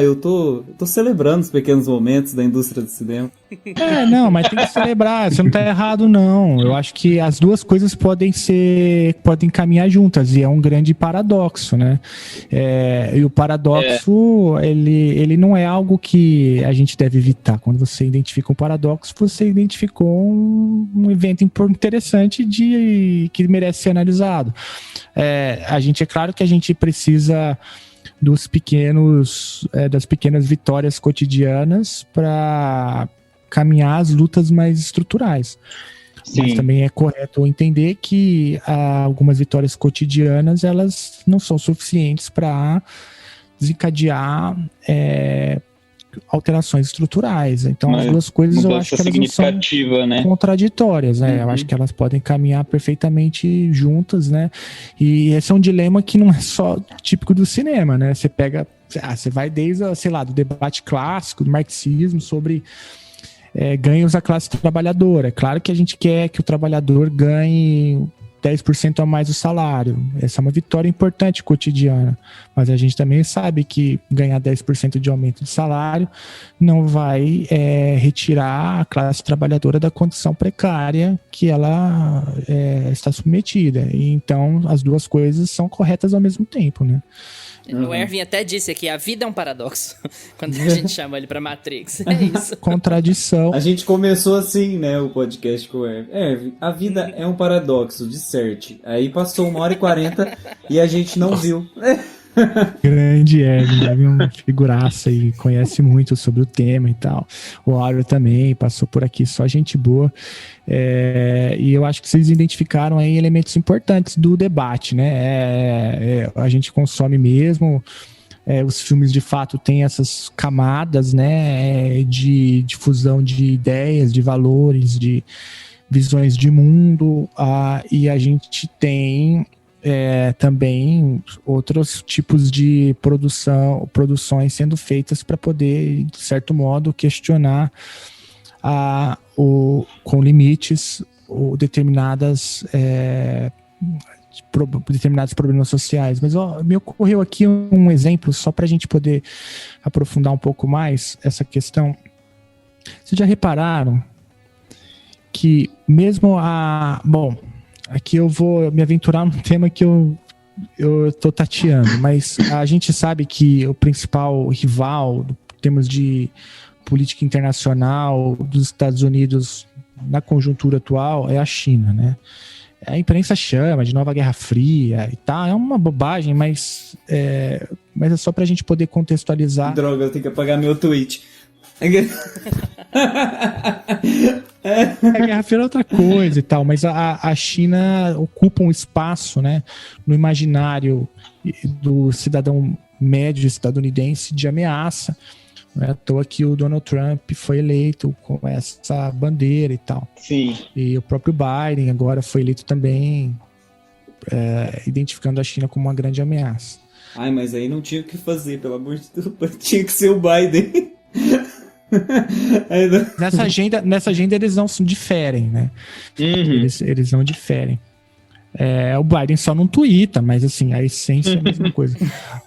eu tô celebrando os pequenos momentos da indústria do cinema. Não, mas tem que celebrar, você não tá errado, não. Eu acho que as duas coisas podem caminhar juntas, e é um grande paradoxo, né? E o paradoxo, ele não é algo que a gente deve evitar. Quando você identifica um paradoxo, você identificou um evento interessante que merece ser analisado. É claro que a gente precisa das pequenas vitórias cotidianas para caminhar as lutas mais estruturais. Sim. Mas também é correto entender que algumas vitórias cotidianas, elas não são suficientes para desencadear alterações estruturais. Então, as duas coisas eu acho que elas não são, né, contraditórias, né? Eu acho que elas podem caminhar perfeitamente juntas, né? E esse é um dilema que não é só típico do cinema, né? Você vai desde, sei lá, do debate clássico, do marxismo, sobre ganhos da classe trabalhadora. É claro que a gente quer que o trabalhador ganhe 10% a mais o salário. Essa é uma vitória importante cotidiana. Mas a gente também sabe que ganhar 10% de aumento de salário não vai retirar a classe trabalhadora da condição precária que ela está submetida. E então, as duas coisas são corretas ao mesmo tempo, né? O Erwin até disse aqui, a vida é um paradoxo. Quando a gente chama ele pra Matrix. É isso. Contradição. A gente começou assim, né, o podcast com o Erwin. Erwin, a vida é um paradoxo, disserte. Aí passou 1h40 e a gente não viu. Grande Erwin, uma figuraça e conhece muito sobre o tema e tal. O Áureo também passou por aqui, só gente boa. E eu acho que vocês identificaram aí elementos importantes do debate, né? A gente consome mesmo. Os filmes de fato têm essas camadas, né, de difusão de ideias, de valores, de visões de mundo, e a gente tem também outros tipos de produções sendo feitas para poder, de certo modo, questionar com limites determinados problemas sociais. Mas me ocorreu aqui um exemplo só para a gente poder aprofundar um pouco mais essa questão. Vocês já repararam que mesmo Bom, aqui eu vou me aventurar num tema que eu tô tateando, mas a gente sabe que o principal rival, em termos de política internacional dos Estados Unidos na conjuntura atual, é a China, né? A imprensa chama de nova Guerra Fria e tal, é uma bobagem, mas é só pra gente poder contextualizar. Droga, eu tenho que apagar meu tweet. A Guerra Fria é outra coisa e tal, mas a China ocupa um espaço, né, no imaginário do cidadão médio estadunidense de ameaça. Não é à toa que o Donald Trump foi eleito com essa bandeira e tal. Sim. E o próprio Biden agora foi eleito também, identificando a China como uma grande ameaça. Ai, mas aí não tinha o que fazer, pelo amor de Deus. Tinha que ser o Biden. Nessa agenda eles não diferem, né? Uhum. Eles não diferem. O Biden só não tuita, mas assim, a essência é a mesma coisa.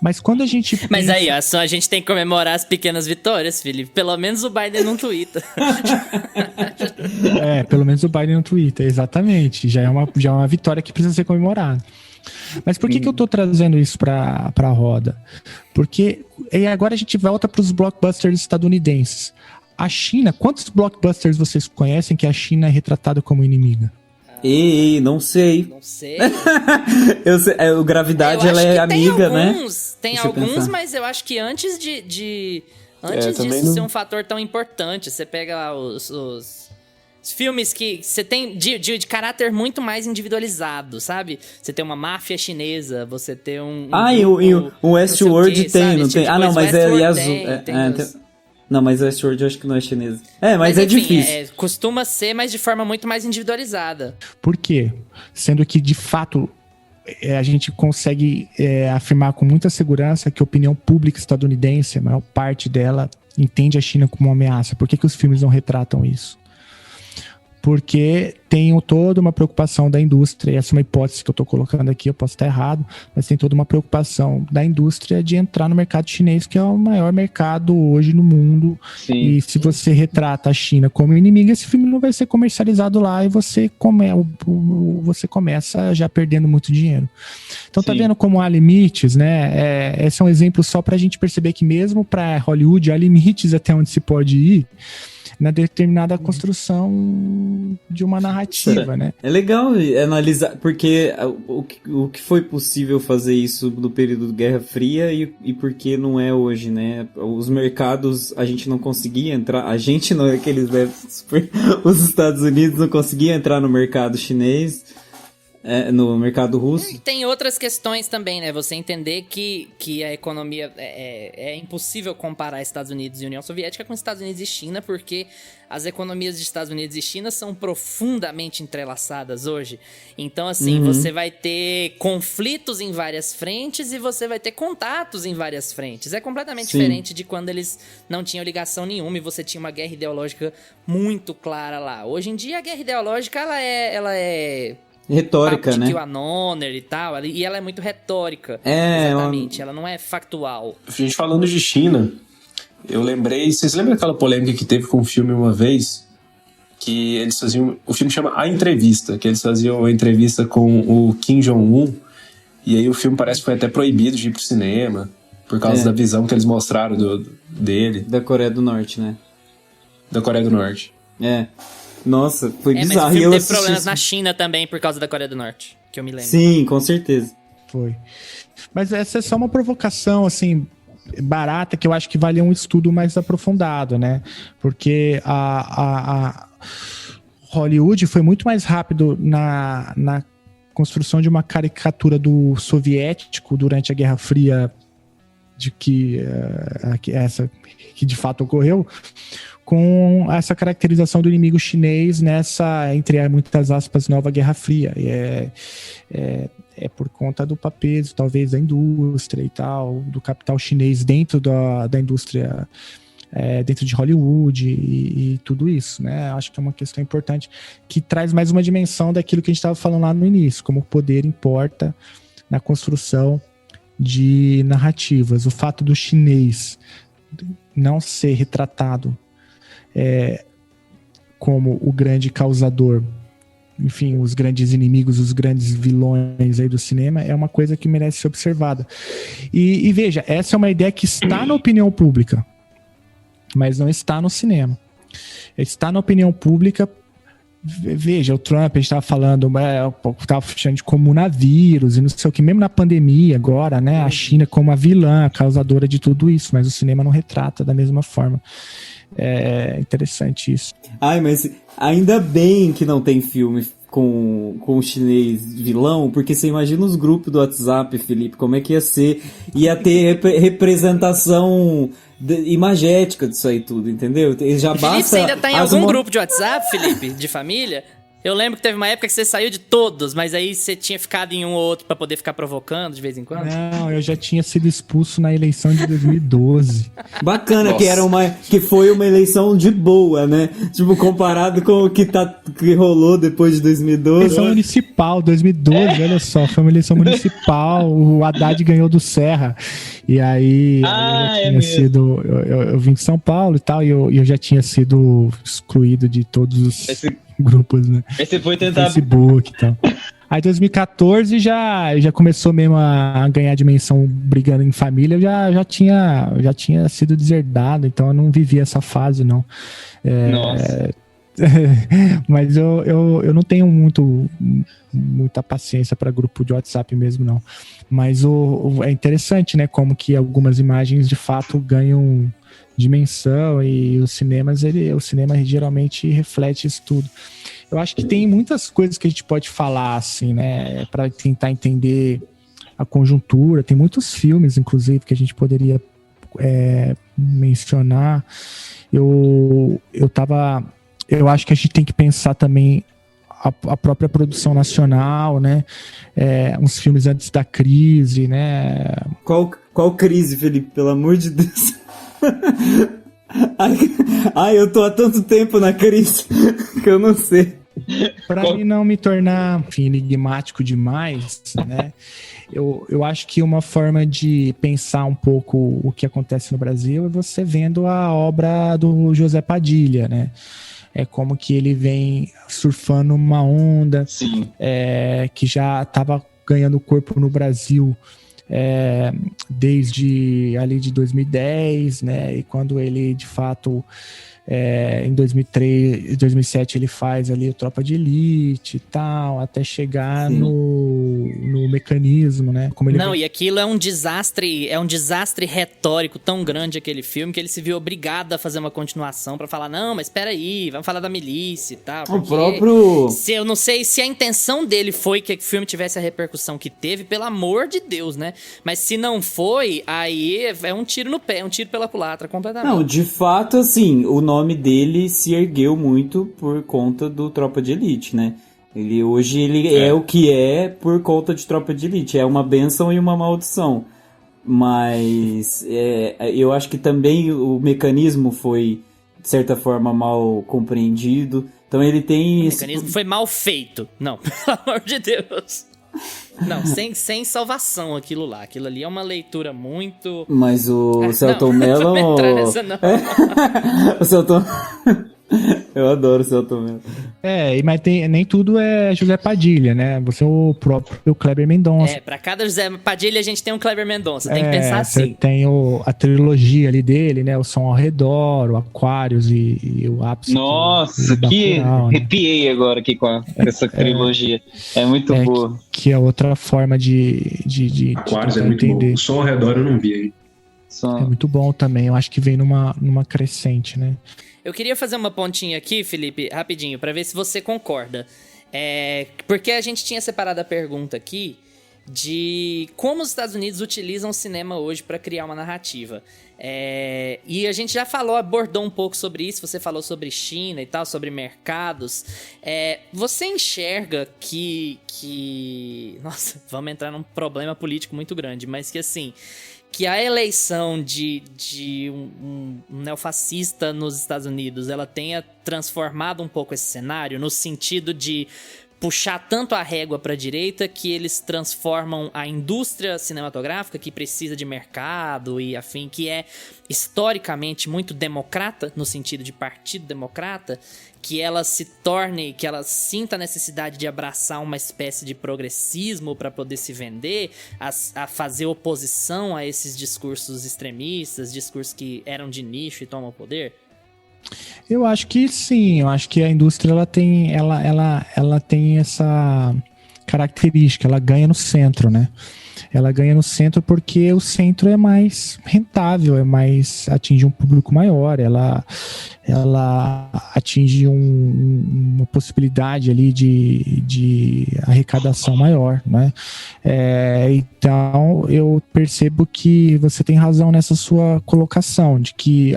Mas quando a gente pensa... Mas aí, só a gente tem que comemorar as pequenas vitórias, Felipe. Pelo menos o Biden não tuita. Pelo menos o Biden não tuita, exatamente. Já é uma vitória que precisa ser comemorada. Mas por que eu tô trazendo isso pra roda? Porque agora a gente volta para os blockbusters estadunidenses. A China, quantos blockbusters vocês conhecem que a China é retratada como inimiga? Ei, não sei. Não sei. Eu sei, o Gravidade, ela é amiga, alguns, né? Tem Deixa eu alguns, pensar. mas eu acho que antes disso ser um fator tão importante, você pega lá os filmes que você tem de caráter muito mais individualizado, sabe? Você tem uma máfia chinesa, você tem um o Westworld tem, não tem? Tipo, não, mas é azul. Não, mas o Westworld eu acho que não é chinesa. Mas é enfim, difícil. Costuma ser, mas de forma muito mais individualizada. Por quê? Sendo que, de fato, a gente consegue afirmar com muita segurança que a opinião pública estadunidense, a maior parte dela, entende a China como uma ameaça. Por que os filmes não retratam isso? Porque tem toda uma preocupação da indústria, essa é uma hipótese que eu estou colocando aqui, eu posso estar errado, mas tem toda uma preocupação da indústria de entrar no mercado chinês, que é o maior mercado hoje no mundo. Sim. E se você retrata a China como inimiga, esse filme não vai ser comercializado lá e você começa já perdendo muito dinheiro. Então tá vendo como há limites, né? Esse é um exemplo só para a gente perceber que mesmo para Hollywood há limites até onde se pode ir na determinada construção de uma narrativa, né? É legal analisar, porque o que foi possível fazer isso no período de Guerra Fria e por que não é hoje, né? Os mercados, a gente não conseguia entrar, os Estados Unidos não conseguiam entrar no mercado chinês, no mercado russo. Tem outras questões também, né? Você entender que a economia... É impossível comparar Estados Unidos e União Soviética com Estados Unidos e China, porque as economias de Estados Unidos e China são profundamente entrelaçadas hoje. Então, assim, você vai ter conflitos em várias frentes e você vai ter contatos em várias frentes. É completamente diferente de quando eles não tinham ligação nenhuma e você tinha uma guerra ideológica muito clara lá. Hoje em dia, a guerra ideológica, ela é Retórica, papo de né? QAnoner e tal, e ela é muito retórica. É, Exatamente, ela não é factual. A gente falando de China, eu lembrei... Vocês lembram aquela polêmica que teve com o filme uma vez? Que eles faziam... O filme chama A Entrevista, que eles faziam a entrevista com o Kim Jong-un, e aí o filme parece que foi até proibido de ir pro cinema, por causa da visão que eles mostraram dele. Da Coreia do Norte, né? Da Coreia do Norte. É. Nossa, foi Mas bizarro. o filme E eu teve assisti problemas isso. na China também por causa da Coreia do Norte, que eu me lembro. Sim, com certeza. Foi. Mas essa é só uma provocação, assim, barata, que eu acho que vale um estudo mais aprofundado, né? Porque a Hollywood foi muito mais rápido na construção de uma caricatura do soviético durante a Guerra Fria, de que de fato ocorreu, com essa caracterização do inimigo chinês nessa, entre muitas aspas, nova Guerra Fria. E é por conta do papel, talvez, da indústria e tal, do capital chinês dentro da indústria, dentro de Hollywood e tudo isso, né? Acho que é uma questão importante que traz mais uma dimensão daquilo que a gente estava falando lá no início, como o poder importa na construção de narrativas. O fato do chinês não ser retratado como o grande causador, enfim, os grandes inimigos, os grandes vilões aí do cinema, é uma coisa que merece ser observada. E veja, essa é uma ideia que está na opinião pública, mas não está no cinema. Está na opinião pública. Veja, o Trump, a gente estava falando, estava chamando de comunavírus e não sei o que, mesmo na pandemia agora, né? A China como a vilã, a causadora de tudo isso, mas o cinema não retrata da mesma forma. É interessante isso. Ai, mas ainda bem que não tem filme com o chinês vilão, porque você imagina os grupos do WhatsApp, Felipe, como é que ia ser? Ia ter representação imagética disso aí tudo, entendeu? Já Felipe, basta você ainda tá em algum grupo de WhatsApp, Felipe, de família? Eu lembro que teve uma época que você saiu de todos, mas aí você tinha ficado em um ou outro pra poder ficar provocando de vez em quando? Não, eu já tinha sido expulso na eleição de 2012. Bacana. Que foi uma eleição de boa, né? Tipo, comparado com o que rolou depois de 2012. Eleição municipal, 2012, olha só, foi uma eleição municipal, o Haddad ganhou do Serra. E aí, eu vim de São Paulo e tal, e eu já tinha sido excluído de todos os grupos, né? Aí você foi tentar... Facebook e tal. Aí 2014 já começou mesmo a ganhar dimensão brigando em família, eu já tinha sido deserdado, então eu não vivi essa fase, não. Nossa. Mas eu não tenho muita paciência para grupo de WhatsApp mesmo, não. Mas é interessante, né? Como que algumas imagens de fato ganham dimensão e o cinema geralmente reflete isso tudo. Eu acho que tem muitas coisas que a gente pode falar, assim, né? Para tentar entender a conjuntura. Tem muitos filmes, inclusive, que a gente poderia mencionar. Eu acho que a gente tem que pensar também a própria produção nacional, né? Uns filmes antes da crise, né? Qual crise, Felipe? Pelo amor de Deus. Ai, eu tô há tanto tempo na crise que eu não sei. Para mim não me tornar, enfim, enigmático demais, né? Eu acho que uma forma de pensar um pouco o que acontece no Brasil é você vendo a obra do José Padilha, né? É como que ele vem surfando uma onda, Sim. Que já estava ganhando corpo no Brasil desde ali de 2010, né? E quando ele, de fato, em 2003, 2007 ele faz ali o Tropa de Elite e tal, até chegar no Mecanismo, né? Como ele E aquilo é um desastre retórico tão grande, aquele filme, que ele se viu obrigado a fazer uma continuação pra falar, não, mas peraí, vamos falar da milícia e tal. O próprio... Eu não sei se a intenção dele foi que o filme tivesse a repercussão que teve, pelo amor de Deus, né? Mas se não foi, aí é um tiro no pé, é um tiro pela culatra, completamente. Não, de fato, assim, o nome dele se ergueu muito por conta do Tropa de Elite, né? Hoje ele é o que é por conta de Tropa de Elite. É uma bênção e uma maldição. Mas eu acho que também o Mecanismo foi, de certa forma, mal compreendido. Então ele tem O esse... mecanismo foi mal feito. Não, pelo amor de Deus. Não, sem salvação aquilo lá. Aquilo ali é uma leitura muito... Mas o Selton não, Mello... não vou entrar nessa, não. O Selton... Eu adoro o Selton Mello. Mas nem tudo é José Padilha, né? Você é o próprio Kleber Mendonça. Pra cada José Padilha a gente tem um Kleber Mendonça. Tem que pensar Você assim. tem a trilogia ali dele, né? O Som ao Redor, o Aquários e o Ápice. Nossa, do que Bacurau, né? arrepiei agora aqui com essa trilogia. É muito boa. Que é outra forma de Aquários é tentar muito entender. bom. O Som ao Redor eu não vi aí. É muito bom também. Eu acho que vem numa crescente, né? Eu queria fazer uma pontinha aqui, Felipe, rapidinho, pra ver se você concorda. Porque a gente tinha separado a pergunta aqui de como os Estados Unidos utilizam o cinema hoje pra criar uma narrativa. E a gente já abordou um pouco sobre isso, você falou sobre China e tal, sobre mercados. Você enxerga que... Nossa, vamos entrar num problema político muito grande, mas que assim... que a eleição de um neofascista nos Estados Unidos, ela tenha transformado um pouco esse cenário, no sentido de puxar tanto a régua para a direita que eles transformam a indústria cinematográfica, que precisa de mercado e afim, que é historicamente muito democrata, no sentido de partido democrata, que ela sinta a necessidade de abraçar uma espécie de progressismo para poder se vender, a fazer oposição a esses discursos extremistas, discursos que eram de nicho e tomam o poder? Eu acho que sim, eu acho que a indústria ela tem essa característica, ela ganha no centro, né? Ela ganha no centro porque o centro é mais rentável, atinge um público maior, ela atinge uma possibilidade ali de arrecadação maior, né? Então eu percebo que você tem razão nessa sua colocação, de que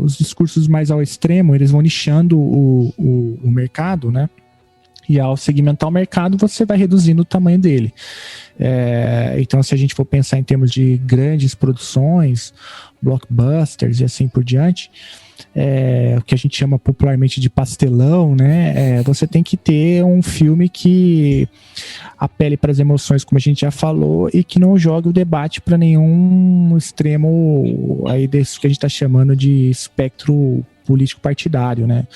os discursos mais ao extremo, eles vão nichando o mercado, né? E ao segmentar o mercado, você vai reduzindo o tamanho dele. Então, se a gente for pensar em termos de grandes produções, blockbusters e assim por diante, o que a gente chama popularmente de pastelão, né? Você tem que ter um filme que apele para as emoções, como a gente já falou, e que não jogue o debate para nenhum extremo aí desse que a gente está chamando de espectro político partidário, né?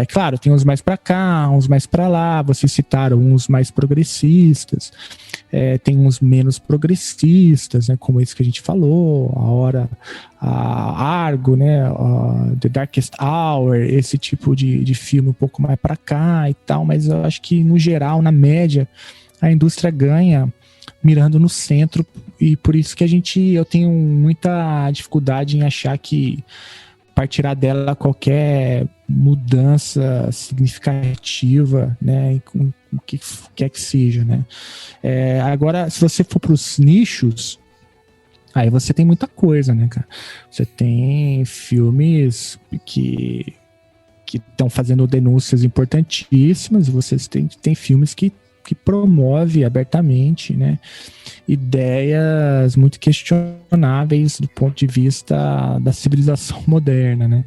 Claro, tem uns mais para cá, uns mais para lá, vocês citaram uns mais progressistas, tem uns menos progressistas, né? Como esse que a gente falou, a Argo, né? The Darkest Hour, esse tipo de filme um pouco mais para cá e tal, mas eu acho que no geral, na média, a indústria ganha mirando no centro, e por isso que eu tenho muita dificuldade em achar que partirá dela qualquer mudança significativa, né, com o que quer que seja, né. Agora, se você for para os nichos, aí você tem muita coisa, né, cara. Você tem filmes que estão fazendo denúncias importantíssimas, e vocês tem filmes que promove abertamente, né, ideias muito questionáveis do ponto de vista da civilização moderna, né.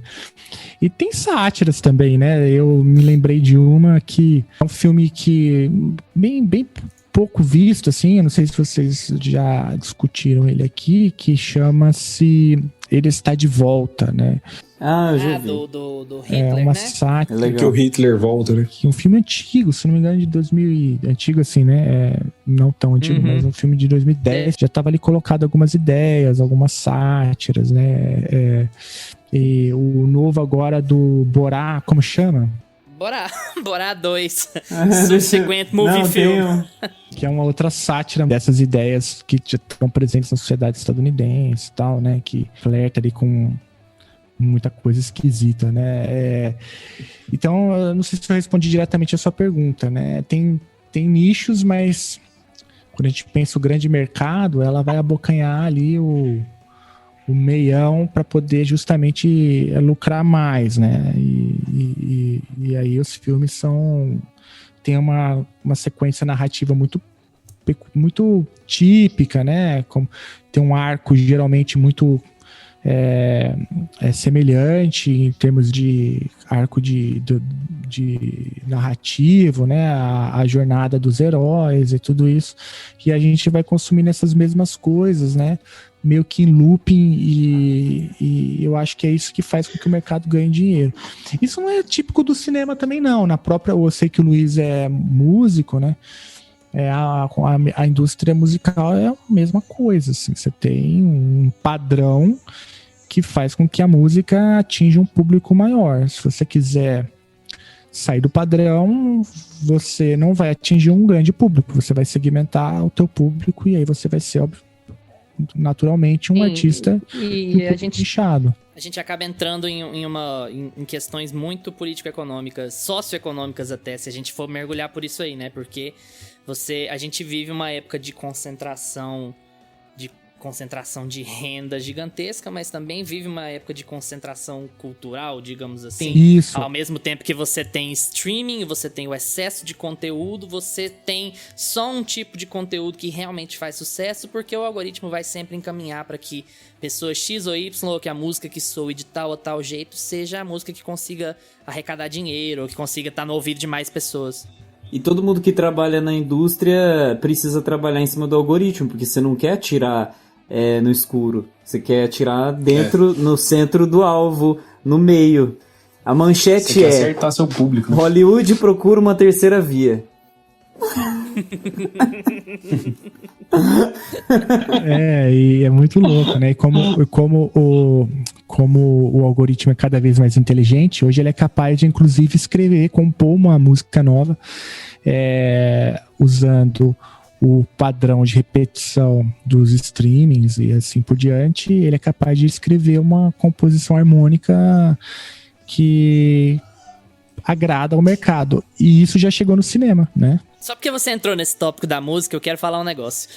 E tem sátiras também, né. Eu me lembrei de uma que é um filme que bem pouco visto, assim, eu não sei se vocês já discutiram ele aqui, que chama-se Ele Está de Volta, né. Eu já vi. Do Hitler, é uma né? sátira. Que o Hitler volta, né? Um filme antigo, se não me engano, de 2000, antigo assim, né? Não tão antigo, mas um filme de 2010. Já estava ali colocado algumas ideias, algumas sátiras, né? E o novo agora do Borá, como chama? Borá 2. Subsequent Movie Film. Que é uma outra sátira dessas ideias que já estão presentes na sociedade estadunidense e tal, né? Que flerta ali com muita coisa esquisita, né? Então, eu não sei se eu respondi diretamente a sua pergunta, né? Tem nichos, mas quando a gente pensa o grande mercado, ela vai abocanhar ali o meião para poder justamente lucrar mais, né? E aí os filmes tem uma sequência narrativa muito típica, né? Tem um arco geralmente muito é semelhante em termos de arco de narrativo, né? A jornada dos heróis e tudo isso. E a gente vai consumindo essas mesmas coisas, né? Meio que em looping, e eu acho que é isso que faz com que o mercado ganhe dinheiro. Isso não é típico do cinema também, não. Eu sei que o Luiz é músico, né? A indústria musical é a mesma coisa, assim. Você tem um padrão que faz com que a música atinja um público maior. Se você quiser sair do padrão, você não vai atingir um grande público. Você vai segmentar o teu público e aí você vai ser, óbvio, naturalmente um artista nichado. A gente acaba entrando em questões muito político-econômicas, socioeconômicas até, se a gente for mergulhar por isso aí, né? Porque a gente vive uma época de concentração de renda gigantesca, mas também vive uma época de concentração cultural, digamos assim. Isso. Ao mesmo tempo que você tem streaming, você tem o excesso de conteúdo, você tem só um tipo de conteúdo que realmente faz sucesso, porque o algoritmo vai sempre encaminhar para que pessoa X ou Y, ou que a música que soe de tal ou tal jeito, seja a música que consiga arrecadar dinheiro, ou que consiga estar no ouvido de mais pessoas. E todo mundo que trabalha na indústria precisa trabalhar em cima do algoritmo, porque você não quer atirar no escuro. Você quer atirar dentro, no centro do alvo, no meio. A manchete você quer acertar seu público. Hollywood procura uma terceira via. E é muito louco, né? E como o algoritmo é cada vez mais inteligente, hoje ele é capaz de, inclusive, compor uma música nova, usando o padrão de repetição dos streamings e assim por diante. Ele é capaz de escrever uma composição harmônica que agrada ao mercado. E isso já chegou no cinema, né? Só porque você entrou nesse tópico da música, eu quero falar um negócio.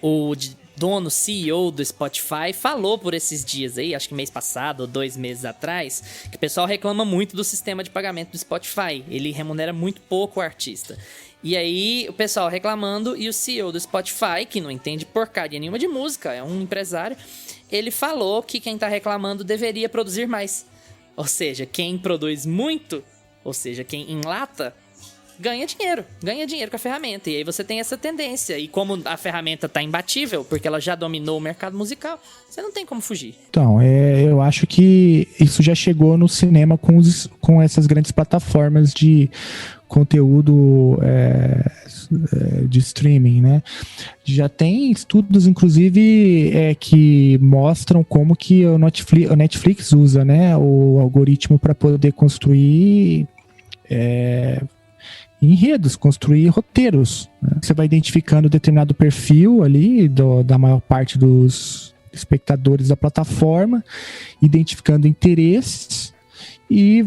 O dono, CEO do Spotify, falou por esses dias aí, acho que mês passado ou 2 meses atrás, que o pessoal reclama muito do sistema de pagamento do Spotify. Ele remunera muito pouco o artista. E aí, o pessoal reclamando, e o CEO do Spotify, que não entende porcaria nenhuma de música, é um empresário, ele falou que quem tá reclamando deveria produzir mais. Ou seja, quem produz muito, ou seja, quem enlata, ganha dinheiro com a ferramenta. E aí você tem essa tendência. E como a ferramenta tá imbatível, porque ela já dominou o mercado musical, você não tem como fugir. Então, eu acho que isso já chegou no cinema com essas grandes plataformas de conteúdo de streaming, né? Já tem estudos, inclusive, que mostram como que o Netflix usa, né, o algoritmo para poder construir enredos, construir roteiros, né? Você vai identificando determinado perfil ali da maior parte dos espectadores da plataforma, identificando interesses e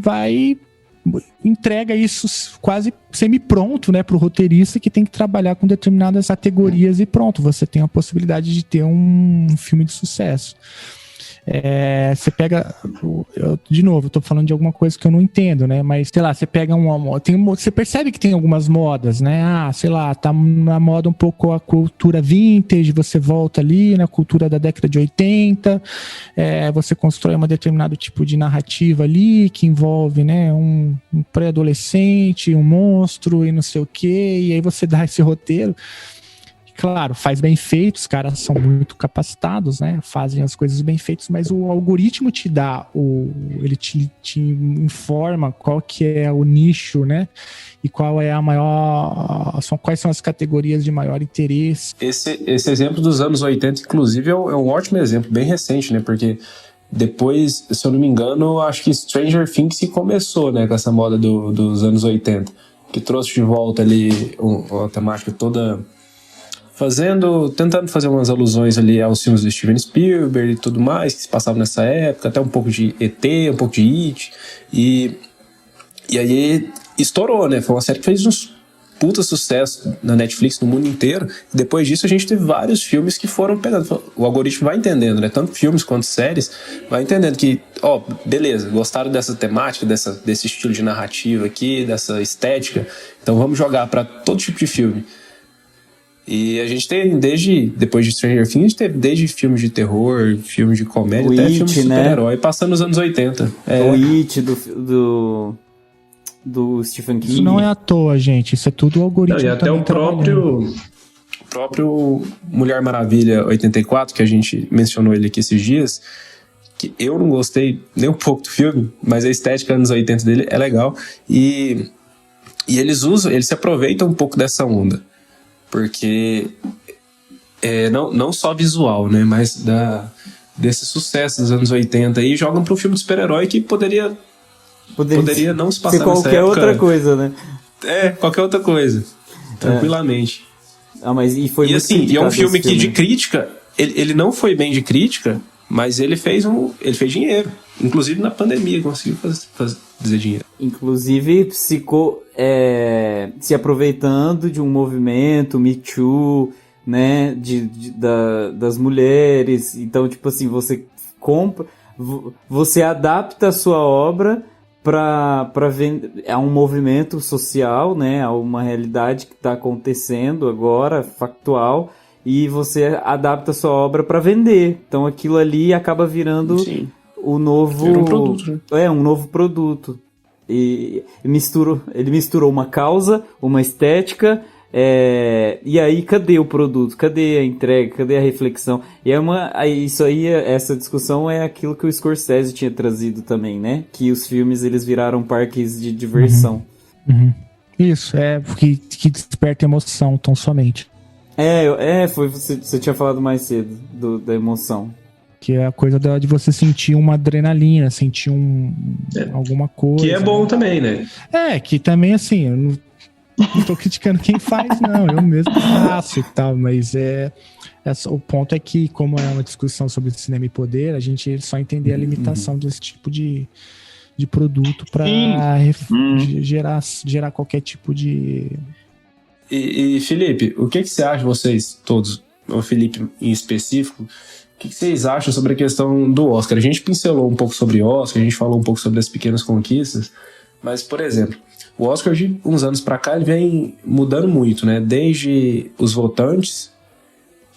entrega isso quase semi-pronto, né, para o roteirista, que tem que trabalhar com determinadas categorias e pronto, você tem a possibilidade de ter um filme de sucesso. Você pega, de novo, eu tô falando de alguma coisa que eu não entendo, né? Mas, sei lá, você pega você percebe que tem algumas modas, né? Sei lá, tá na moda um pouco a cultura vintage, você volta ali na cultura da década de 80, você constrói um determinado tipo de narrativa ali que envolve, né, um pré-adolescente, um monstro e não sei o quê, e aí você dá esse roteiro. Claro, faz bem feito, os caras são muito capacitados, né? Fazem as coisas bem feitas, mas o algoritmo te dá, ele te informa qual que é o nicho, né? E qual é quais são as categorias de maior interesse. Esse exemplo dos anos 80, inclusive, é um ótimo exemplo, bem recente, né? Porque depois, se eu não me engano, acho que Stranger Things começou, né, com essa moda dos anos 80, que trouxe de volta ali uma temática toda... tentando fazer umas alusões ali aos filmes do Steven Spielberg e tudo mais, que se passavam nessa época, até um pouco de ET, um pouco de It, e aí estourou, né? Foi uma série que fez uns puta sucesso na Netflix, no mundo inteiro, e depois disso a gente teve vários filmes que foram pegando, o algoritmo vai entendendo, né? Tanto filmes quanto séries, vai entendendo que, beleza, gostaram dessa temática, desse estilo de narrativa aqui, dessa estética, então vamos jogar para todo tipo de filme. E a gente tem, depois de Stranger Things, a gente teve desde filmes de terror, filmes de comédia, O até It, filmes de né? super-herói, passando nos anos 80. O It do Stephen King. Isso não é à toa, gente. Isso é tudo o algoritmo. E até também o trabalhando. próprio Mulher Maravilha 84, que a gente mencionou ele aqui esses dias, que eu não gostei nem um pouco do filme, mas a estética anos 80 dele é legal. E eles se aproveitam um pouco dessa onda. Porque não só visual, né? Mas desse sucesso dos anos 80 aí, jogam para um filme de super-herói que poderia não se passar ser nessa qualquer época. outra coisa, né? Qualquer outra coisa. Tranquilamente. Mas foi E muito assim, e é um criticado filme esse que de crítica, ele não foi bem de crítica, mas ele fez dinheiro. Inclusive na pandemia conseguiu fazer dinheiro. Inclusive se aproveitando de um movimento Me Too, né, das mulheres. Então, tipo assim, você adapta a sua obra para ver a um movimento social, né, a uma realidade que está acontecendo agora, factual, e você adapta a sua obra para vender. Então aquilo ali acaba virando Sim. o novo... Vira um produto, né? um novo produto. E ele misturou uma causa, uma estética, e aí cadê o produto? Cadê a entrega? Cadê a reflexão? E essa discussão é aquilo que o Scorsese tinha trazido também, né? Que os filmes eles viraram parques de diversão. Uhum. Isso, que desperta emoção tão somente. Foi você tinha falado mais cedo da emoção. Que é a coisa de você sentir uma adrenalina, sentir alguma coisa. Que é bom também, né? Que também, assim, eu não tô criticando quem faz, não. Eu mesmo faço e tal, mas o ponto é que, como é uma discussão sobre cinema e poder, a gente só entender a limitação desse tipo de produto para gerar qualquer tipo de... E Felipe, o que você acha, vocês todos, o Felipe em específico, o que vocês acham sobre a questão do Oscar? A gente pincelou um pouco sobre o Oscar, a gente falou um pouco sobre as pequenas conquistas, mas, por exemplo, o Oscar de uns anos pra cá ele vem mudando muito, né? Desde os votantes,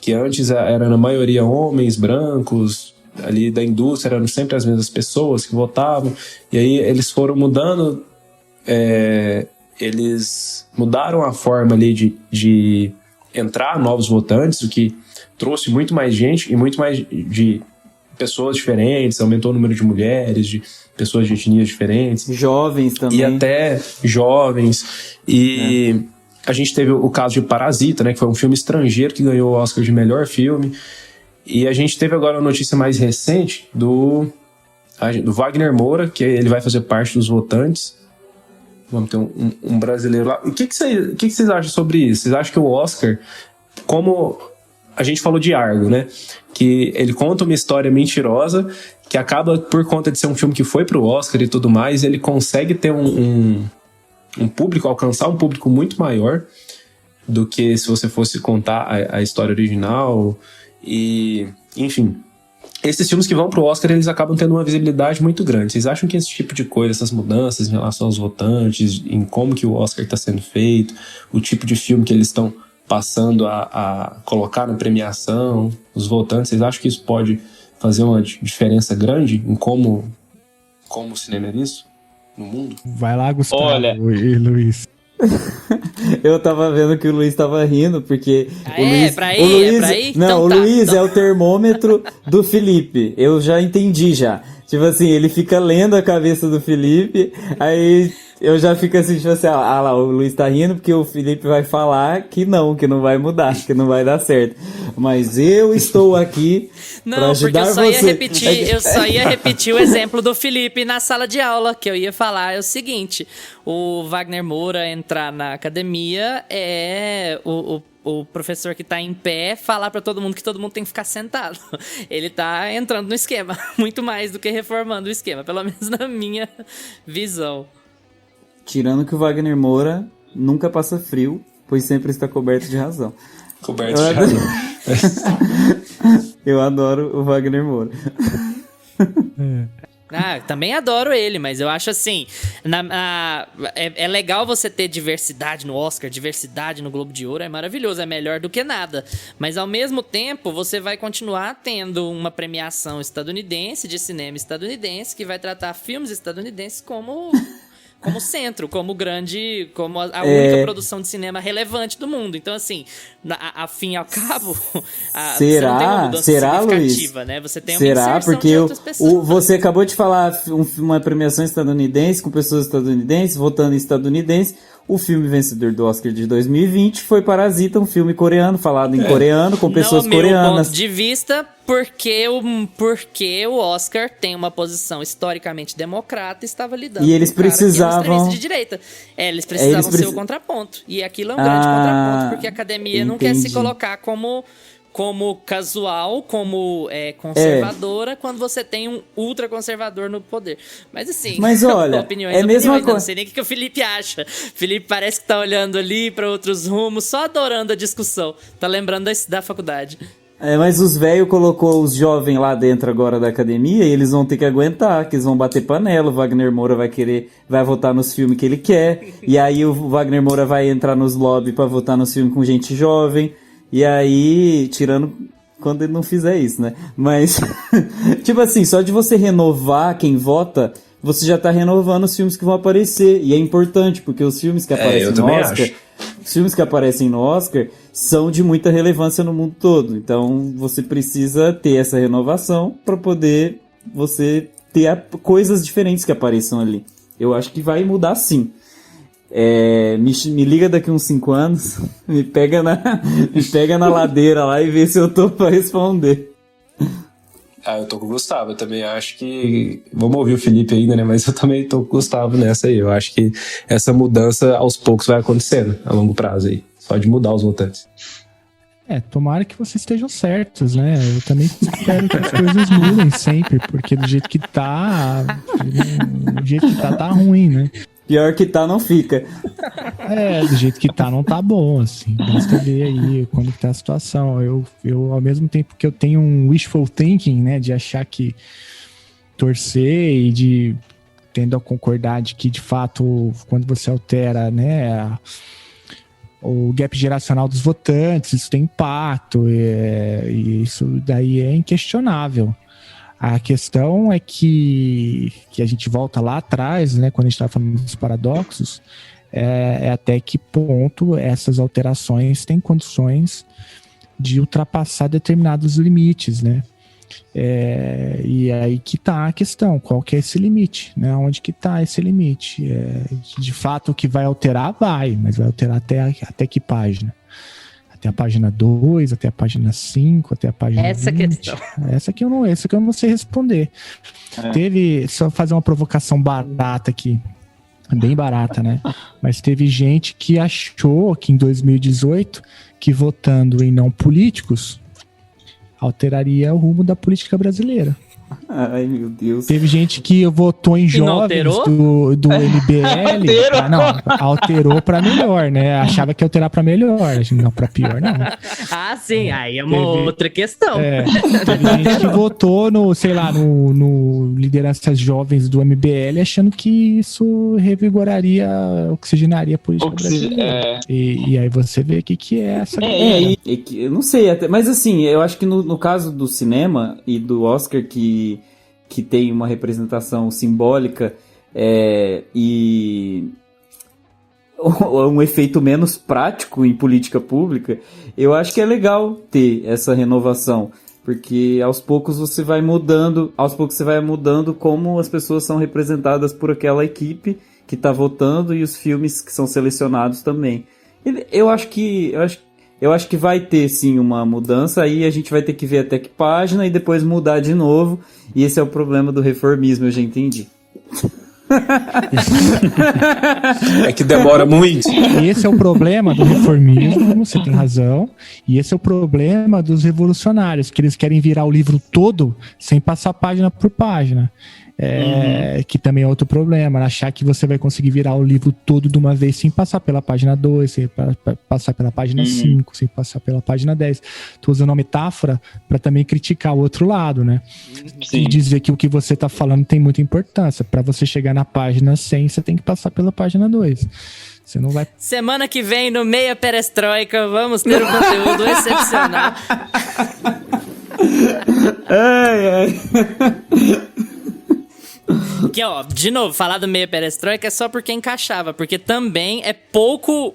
que antes eram na maioria homens, brancos, ali da indústria eram sempre as mesmas pessoas que votavam, e aí eles foram mudando... Eles mudaram a forma ali de entrar novos votantes, o que trouxe muito mais gente e muito mais de pessoas diferentes, aumentou o número de mulheres, de pessoas de etnias diferentes. Jovens também. E até jovens. E a gente teve o caso de Parasita, né, que foi um filme estrangeiro que ganhou o Oscar de melhor filme. E a gente teve agora uma notícia mais recente do Wagner Moura, que ele vai fazer parte dos votantes. Vamos ter um brasileiro lá. O que vocês acham sobre isso? Vocês acham que o Oscar, como a gente falou de Argo, né? Que ele conta uma história mentirosa, que acaba, por conta de ser um filme que foi pro Oscar e tudo mais, ele consegue ter um público, alcançar um público muito maior do que se você fosse contar a história original. E, enfim... Esses filmes que vão pro Oscar, eles acabam tendo uma visibilidade muito grande. Vocês acham que esse tipo de coisa, essas mudanças em relação aos votantes, em como que o Oscar está sendo feito, o tipo de filme que eles estão passando a colocar na premiação, os votantes, vocês acham que isso pode fazer uma diferença grande em como o cinema é visto no mundo? Vai lá, Gustavo. Olha... E Luiz. Eu tava vendo que o Luiz tava rindo, porque o Luiz... pra ir? Não, então o Luiz é o termômetro do Felipe. Eu já entendi já. Tipo assim, ele fica lendo a cabeça do Felipe, aí eu já fico assim, tipo assim, lá, o Luiz tá rindo porque o Felipe vai falar que não vai mudar, que não vai dar certo. Mas eu estou aqui pra ajudar você. Eu só ia repetir o exemplo do Felipe na sala de aula, que eu ia falar é o seguinte, o Wagner Moura entrar na academia é o professor que tá em pé falar pra todo mundo que todo mundo tem que ficar sentado. Ele tá entrando no esquema, muito mais do que reformando o esquema, pelo menos na minha visão. Tirando que o Wagner Moura nunca passa frio, pois sempre está coberto de razão. Coberto de razão. Eu adoro o Wagner Moura. Ah, também adoro ele, mas eu acho assim, é legal você ter diversidade no Oscar, diversidade no Globo de Ouro, é maravilhoso, é melhor do que nada. Mas ao mesmo tempo, você vai continuar tendo uma premiação estadunidense, de cinema estadunidense, que vai tratar filmes estadunidenses como centro, como a única produção de cinema relevante do mundo. Então, assim, a fim e ao cabo, você não tem uma mudança significativa, Luiz? Né? Você tem uma inserção porque de outras pessoas. você acabou de falar uma premiação estadunidense, com pessoas estadunidenses, votando em estadunidense. O filme vencedor do Oscar de 2020 foi Parasita, um filme coreano, falado em coreano, com pessoas coreanas. No meu ponto de vista, porque o Oscar tem uma posição historicamente democrata e estava lidando e eles com um cara precisavam que é um extremista de direita. Eles precisavam ser o contraponto. E aquilo é um grande contraponto, porque a academia não quer se colocar como casual, como conservadora, quando você tem um ultraconservador no poder. Mas assim, olha, opiniões, é a mesma coisa. Não sei nem o que o Felipe acha. Felipe parece que tá olhando ali para outros rumos, só adorando a discussão. Tá lembrando da faculdade. Mas os velhos colocou os jovens lá dentro agora da academia e eles vão ter que aguentar, que eles vão bater panela, o Wagner Moura vai votar nos filmes que ele quer, e aí o Wagner Moura vai entrar nos lobbies pra votar nos filmes com gente jovem. E aí, tirando quando ele não fizer isso, né? Mas, tipo assim, só de você renovar quem vota, você já tá renovando os filmes que vão aparecer. E é importante, porque os filmes que aparecem no Oscar, os filmes que aparecem no Oscar são de muita relevância no mundo todo. Então, você precisa ter essa renovação para poder você ter coisas diferentes que apareçam ali. Eu acho que vai mudar sim. Me liga daqui uns 5 anos, me pega na ladeira lá e vê se eu tô pra responder. Eu tô com o Gustavo, eu também acho que... Vamos ouvir o Felipe ainda, né? Mas eu também tô com o Gustavo nessa aí. Eu acho que essa mudança aos poucos vai acontecendo a longo prazo aí. Só de mudar os votantes. Tomara que vocês estejam certos, né? Eu também espero que as coisas mudem sempre, porque do jeito que tá tá ruim, né? Pior que tá, não fica. Do jeito que tá, não tá bom, assim. Basta ver aí como que tá a situação. Eu, ao mesmo tempo que eu tenho um wishful thinking, né, de achar que torcer e de tendo a concordar de que, de fato, quando você altera, né, o gap geracional dos votantes, isso tem impacto, e isso daí é inquestionável. A questão é que a gente volta lá atrás, né, quando a gente estava falando dos paradoxos, é até que ponto essas alterações têm condições de ultrapassar determinados limites, né? E aí que está a questão, qual que é esse limite, né? Onde que está esse limite? De fato, o que vai alterar, mas vai alterar até que página? Até a página 2, até a página 5, até a página 20. Questão. Essa que eu não sei responder. Só fazer uma provocação barata aqui, bem barata, né? Mas teve gente que achou que em 2018, que votando em não políticos, alteraria o rumo da política brasileira. Ai, meu Deus. Teve gente que votou em jovens do MBL. Alterou pra melhor, né? Achava que ia alterar pra melhor. Não, pra pior, não. Sim, aí é uma outra questão. Teve gente que votou no lideranças jovens do MBL, achando que isso revigoraria, oxigenaria a política brasileira. E aí você vê o que é essa coisa. Eu não sei, mas assim, eu acho que no caso do cinema e do Oscar, que tem uma representação simbólica e um efeito menos prático em política pública, eu acho que é legal ter essa renovação, porque aos poucos você vai mudando como as pessoas são representadas por aquela equipe que está votando e os filmes que são selecionados também. Eu acho que vai ter sim uma mudança, aí a gente vai ter que ver até que página e depois mudar de novo, e esse é o problema do reformismo, eu já entendi. É que demora muito. Esse é o problema do reformismo, você tem razão, e esse é o problema dos revolucionários, que eles querem virar o livro todo sem passar página por página. Que também é outro problema, achar que você vai conseguir virar o livro todo de uma vez sem passar pela página 2, sem passar pela página 5, sem passar pela página 10. Tô usando uma metáfora para também criticar o outro lado, né? Sim. E dizer que o que você tá falando tem muita importância. Para você chegar na página 100, você tem que passar pela página 2. Você não vai... Semana que vem, no Meia Perestroika, vamos ter um conteúdo excepcional. Que, ó, de novo, falar do Meia Perestroika é só porque encaixava, porque também é pouco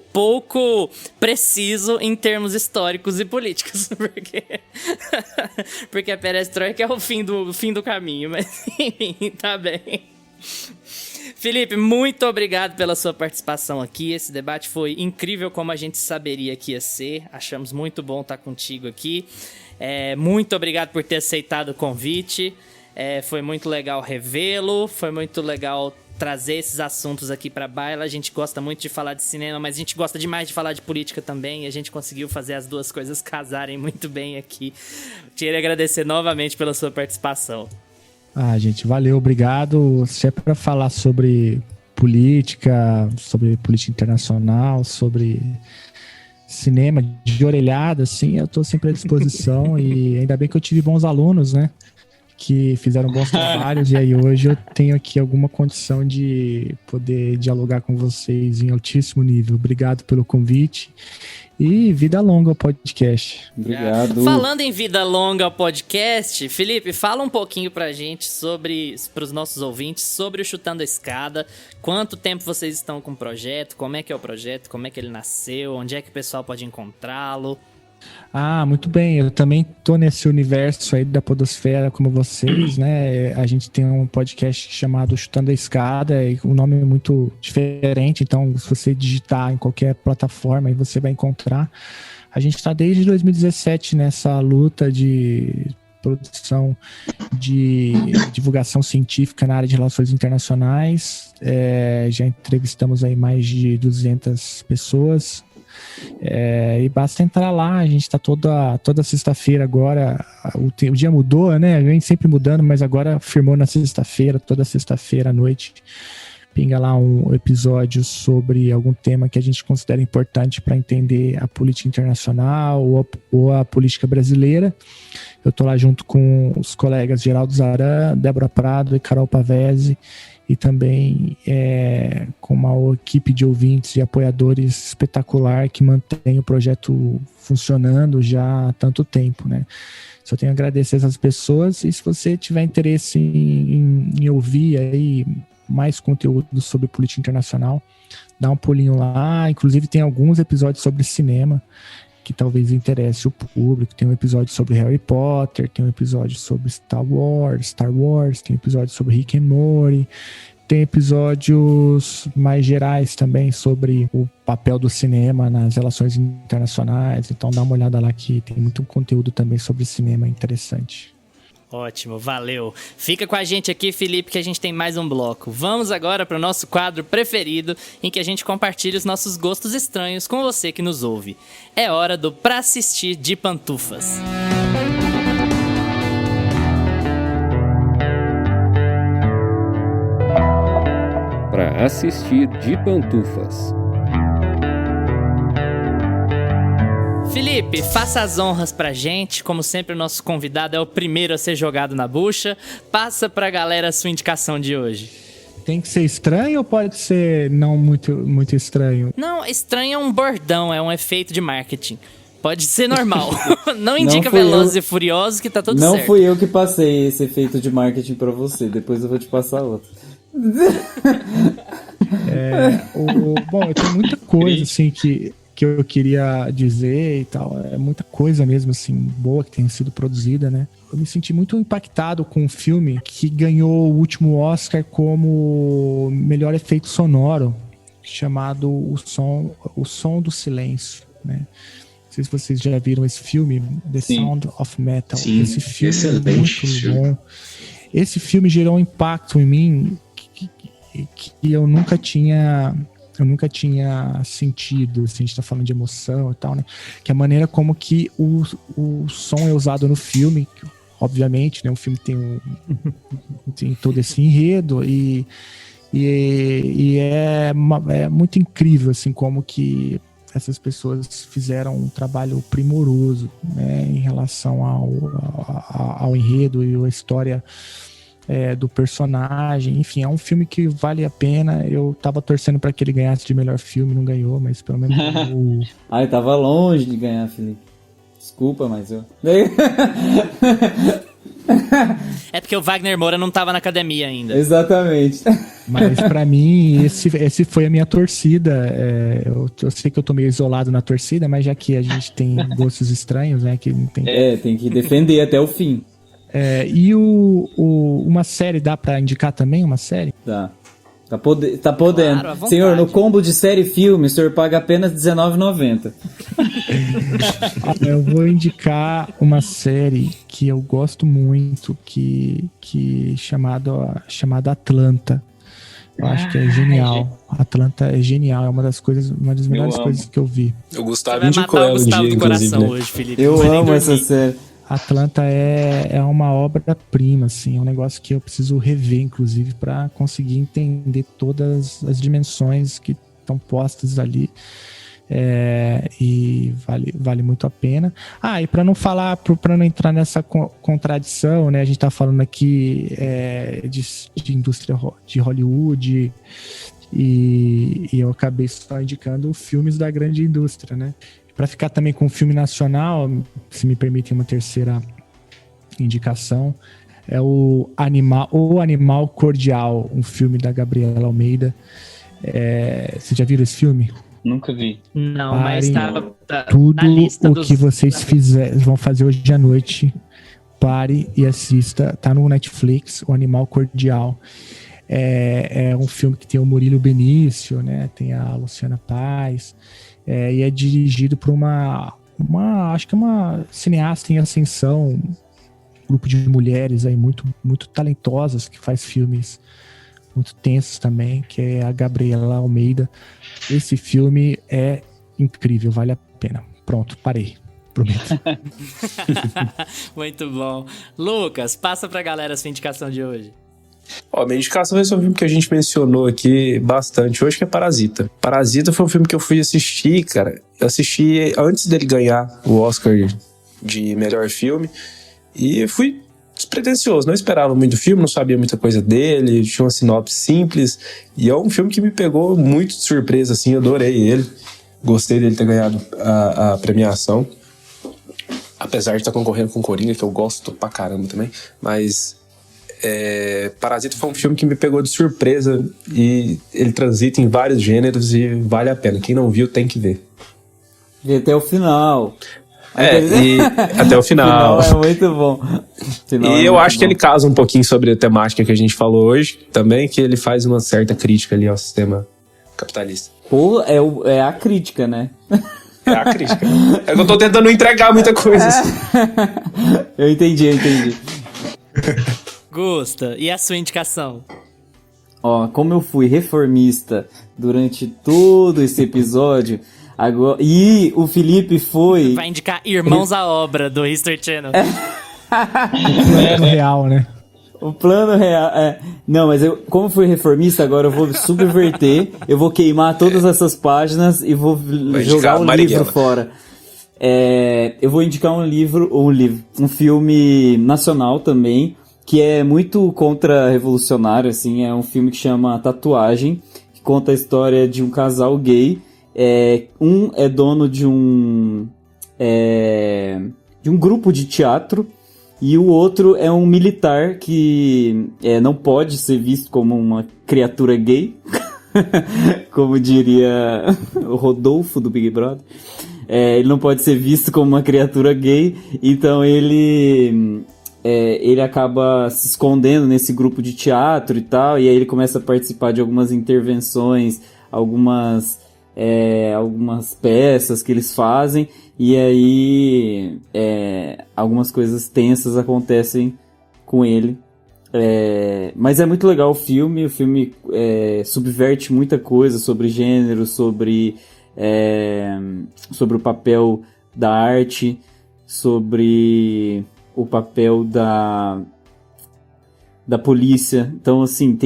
preciso em termos históricos e políticos, porque a Perestroika é o fim do caminho, mas enfim, tá bem. Felipe, muito obrigado pela sua participação aqui. Esse debate foi incrível, como a gente saberia que ia ser. Achamos muito bom estar contigo aqui. Muito obrigado por ter aceitado o convite. Foi muito legal revê-lo. Foi muito legal trazer esses assuntos aqui pra baila. A gente gosta muito de falar de cinema, mas a gente gosta demais de falar de política também. E a gente conseguiu fazer as duas coisas casarem muito bem aqui. Queria agradecer novamente pela sua participação. Gente, valeu, obrigado. Se é para falar sobre política internacional, sobre cinema de orelhada, assim, eu tô sempre à disposição. E ainda bem que eu tive bons alunos, né, que fizeram bons trabalhos, e aí hoje eu tenho aqui alguma condição de poder dialogar com vocês em altíssimo nível. Obrigado pelo convite. E vida longa ao podcast. Obrigado. Falando em vida longa ao podcast, Felipe, fala um pouquinho pra gente pros nossos ouvintes, sobre o Chutando a Escada. Quanto tempo vocês estão com o projeto? Como é que é o projeto? Como é que ele nasceu? Onde é que o pessoal pode encontrá-lo? Muito bem, eu também tô nesse universo aí da podosfera como vocês, né? A gente tem um podcast chamado Chutando a Escada, e o nome é muito diferente, então se você digitar em qualquer plataforma aí você vai encontrar. A gente tá desde 2017 nessa luta de produção de divulgação científica na área de relações internacionais. Já entrevistamos aí mais de 200 pessoas. E basta entrar lá, a gente tá toda sexta-feira agora, o dia mudou, né? A gente sempre mudando, mas agora firmou na sexta-feira, toda sexta-feira à noite. Pinga lá um episódio sobre algum tema que a gente considera importante para entender a política internacional ou a política brasileira. Eu tô lá junto com os colegas Geraldo Zaran, Débora Prado e Carol Pavese, e também com uma equipe de ouvintes e apoiadores espetacular que mantém o projeto funcionando já há tanto tempo, né? Só tenho a agradecer essas pessoas, e se você tiver interesse em ouvir aí mais conteúdo sobre política internacional, dá um pulinho lá. Inclusive tem alguns episódios sobre cinema que talvez interesse o público. Tem um episódio sobre Harry Potter, tem um episódio sobre Star Wars, tem um episódio sobre Rick and Morty, tem episódios mais gerais também sobre o papel do cinema nas relações internacionais. Então dá uma olhada lá que tem muito conteúdo também sobre cinema interessante. Ótimo, valeu. Fica com a gente aqui, Felipe, que a gente tem mais um bloco. Vamos agora para o nosso quadro preferido, em que a gente compartilha os nossos gostos estranhos com você que nos ouve. É hora do Pra Assistir de Pantufas. Pra Assistir de Pantufas. Felipe, faça as honras pra gente. Como sempre, o nosso convidado é o primeiro a ser jogado na bucha. Passa pra galera a sua indicação de hoje. Tem que ser estranho ou pode ser não muito estranho? Não, estranho é um bordão, é um efeito de marketing. Pode ser normal. Não indica Velozes e Furiosos que tá tudo certo. Não fui eu que passei esse efeito de marketing pra você. Depois eu vou te passar outro. Bom, eu tenho muita coisa assim que eu queria dizer e tal. É muita coisa mesmo, assim, boa que tem sido produzida, né? Eu me senti muito impactado com um filme que ganhou o último Oscar como melhor efeito sonoro, chamado O Som do Silêncio, né? Não sei se vocês já viram esse filme, The Sound of Metal. Sim, esse filme excelente é muito bom. Esse filme gerou um impacto em mim que eu nunca tinha sentido. Assim, a gente tá falando de emoção e tal, né? Que a maneira como que o som é usado no filme obviamente, né? Um filme que tem todo esse enredo e é muito incrível, assim, como que essas pessoas fizeram um trabalho primoroso, né, em relação ao enredo e a história do personagem. Enfim, é um filme que vale a pena. Eu tava torcendo para que ele ganhasse de melhor filme, não ganhou, mas pelo menos Ai, tava longe de ganhar, Felipe. Desculpa, mas eu... É porque o Wagner Moura não tava na academia ainda. Exatamente. Mas pra mim, esse foi a minha torcida. Eu sei que eu tô meio isolado na torcida, mas já que a gente tem gostos estranhos, né? Que não tem... Tem que defender até o fim. E uma série, dá pra indicar também uma série? Tá podendo. Claro, à vontade. Senhor, no combo de série e filme, o senhor paga apenas R$19,90. Eu vou indicar uma série que eu gosto muito, que chamada Atlanta. Eu acho que é genial. Atlanta é genial, é uma das melhores coisas que eu vi. O Gustavo Vai indicou matar o ela um Gustavo dia, do inclusive, coração né? hoje, Felipe. Eu Não vai nem amo essa dormir. série. Atlanta é uma obra-prima, assim, é um negócio que eu preciso rever, inclusive, para conseguir entender todas as dimensões que estão postas ali. E vale muito a pena. E para não falar, para não entrar nessa contradição, né? A gente tá falando aqui de indústria de Hollywood e eu acabei só indicando filmes da grande indústria, né? Para ficar também com o filme nacional, se me permitem uma terceira indicação, é o Animal Cordial, um filme da Gabriela Almeida. Vocês já viram esse filme? Nunca vi. Não, mas tá Tudo na lista o dos... que vocês vão fazer hoje à noite, pare e assista. Tá no Netflix, o Animal Cordial. É um filme que tem o Murilo Benício, né? Tem a Luciana Paz. E é dirigido por acho que é uma cineasta em ascensão, um grupo de mulheres aí muito, muito talentosas, que faz filmes muito tensos também, que é a Gabriela Almeida. Esse filme é incrível, vale a pena. Pronto, parei. Prometo. Muito bom. Lucas, passa pra galera a sua indicação de hoje. Minha indicação vai ser um filme que a gente mencionou aqui bastante hoje, que é Parasita. Parasita foi um filme que eu fui assistir, cara. Eu assisti antes dele ganhar o Oscar de melhor filme. E fui despretensioso, não esperava muito do filme, não sabia muita coisa dele, tinha uma sinopse simples. E é um filme que me pegou muito de surpresa, assim, eu adorei ele. Gostei dele ter ganhado a premiação. Apesar de estar concorrendo com Coringa, que eu gosto pra caramba também. Mas Parasita foi um filme que me pegou de surpresa e ele transita em vários gêneros e vale a pena. Quem não viu tem que ver. E até o final. E até o final. O final é muito bom. E eu acho que ele casa um pouquinho sobre a temática que a gente falou hoje também, que ele faz uma certa crítica ali ao sistema capitalista. Pô, é a crítica, né? É a crítica. É que eu tô tentando entregar muita coisa. Eu entendi. Gusta, e a sua indicação? Como eu fui reformista durante todo esse episódio, agora... E o Felipe foi... Vai indicar Irmãos à Obra, do History Channel. Plano real, né? O plano real... Não, mas como eu fui reformista, agora eu vou subverter, eu vou queimar todas essas páginas e vou jogar o livro fora. Eu vou indicar um filme nacional também, que é muito contra-revolucionário, assim. É um filme que chama Tatuagem, que conta a história de um casal gay. Um é dono de um grupo de teatro, e o outro é um militar que não pode ser visto como uma criatura gay, como diria o Rodolfo do Big Brother. Ele não pode ser visto como uma criatura gay, então ele acaba se escondendo nesse grupo de teatro e tal, e aí ele começa a participar de algumas intervenções, algumas peças que eles fazem, e aí algumas coisas tensas acontecem com ele. Mas é muito legal o filme subverte muita coisa sobre gênero, sobre o papel da arte, sobre o papel da polícia. Então, assim,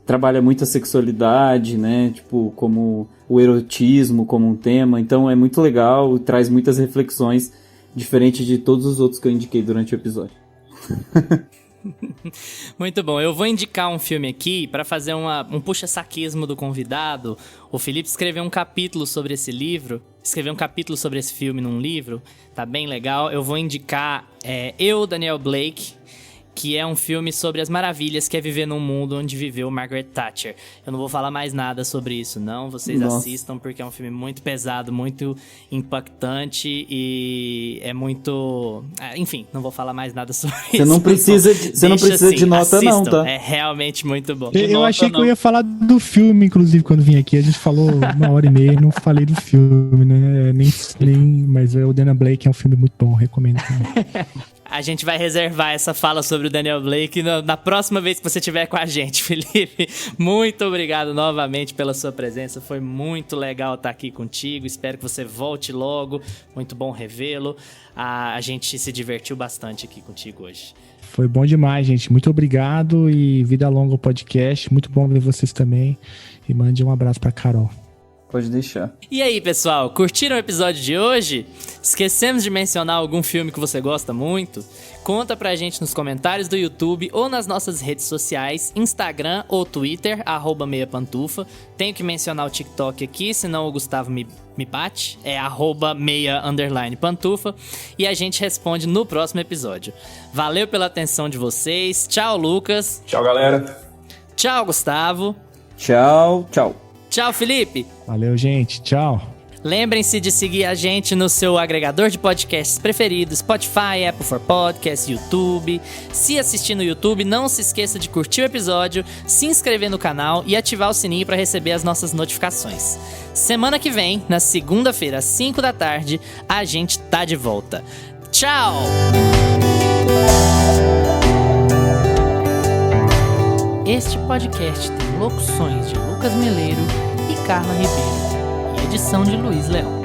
trabalha muito a sexualidade, né? Tipo, como o erotismo como um tema. Então é muito legal, traz muitas reflexões, diferente de todos os outros que eu indiquei durante o episódio. Muito bom, eu vou indicar um filme aqui para fazer um puxa-saquismo do convidado. O Felipe escreveu um capítulo sobre esse livro, escreveu um capítulo sobre esse filme num livro, tá bem legal. Eu vou indicar Eu, Daniel Blake, que é um filme sobre as maravilhas que é viver num mundo onde viveu Margaret Thatcher. Eu não vou falar mais nada sobre isso, não. Vocês assistam, porque é um filme muito pesado, muito impactante e é muito... Enfim, não vou falar mais nada sobre isso. Você não precisa de nota, assistam. não, tá? É realmente muito bom. Eu achei que eu ia falar do filme, inclusive, quando vim aqui. A gente falou 1h30 e não falei do filme, né? Mas o Daniel Blake é um filme muito bom, recomendo também. A gente vai reservar essa fala sobre o Daniel Blake na próxima vez que você estiver com a gente, Felipe. Muito obrigado novamente pela sua presença. Foi muito legal estar aqui contigo. Espero que você volte logo. Muito bom revê-lo. A gente se divertiu bastante aqui contigo hoje. Foi bom demais, gente. Muito obrigado e vida longa ao podcast. Muito bom ver vocês também. E mande um abraço pra Carol. Pode deixar. E aí, pessoal, curtiram o episódio de hoje? Esquecemos de mencionar algum filme que você gosta muito? Conta pra gente nos comentários do YouTube ou nas nossas redes sociais, Instagram ou Twitter, @meiapantufa. Tenho que mencionar o TikTok aqui, senão o Gustavo me bate. É @meia_pantufa. E a gente responde no próximo episódio. Valeu pela atenção de vocês. Tchau, Lucas. Tchau, galera. Tchau, Gustavo. Tchau, tchau. Tchau, Felipe. Valeu, gente. Tchau. Lembrem-se de seguir a gente no seu agregador de podcasts preferido, Spotify, Apple for Podcasts, YouTube. Se assistir no YouTube, não se esqueça de curtir o episódio, se inscrever no canal e ativar o sininho para receber as nossas notificações. Semana que vem, na segunda-feira, às 5 da tarde, a gente tá de volta. Tchau! Este podcast tem locuções de Lucas Meleiro e Carla Ribeiro, e edição de Luiz Leão.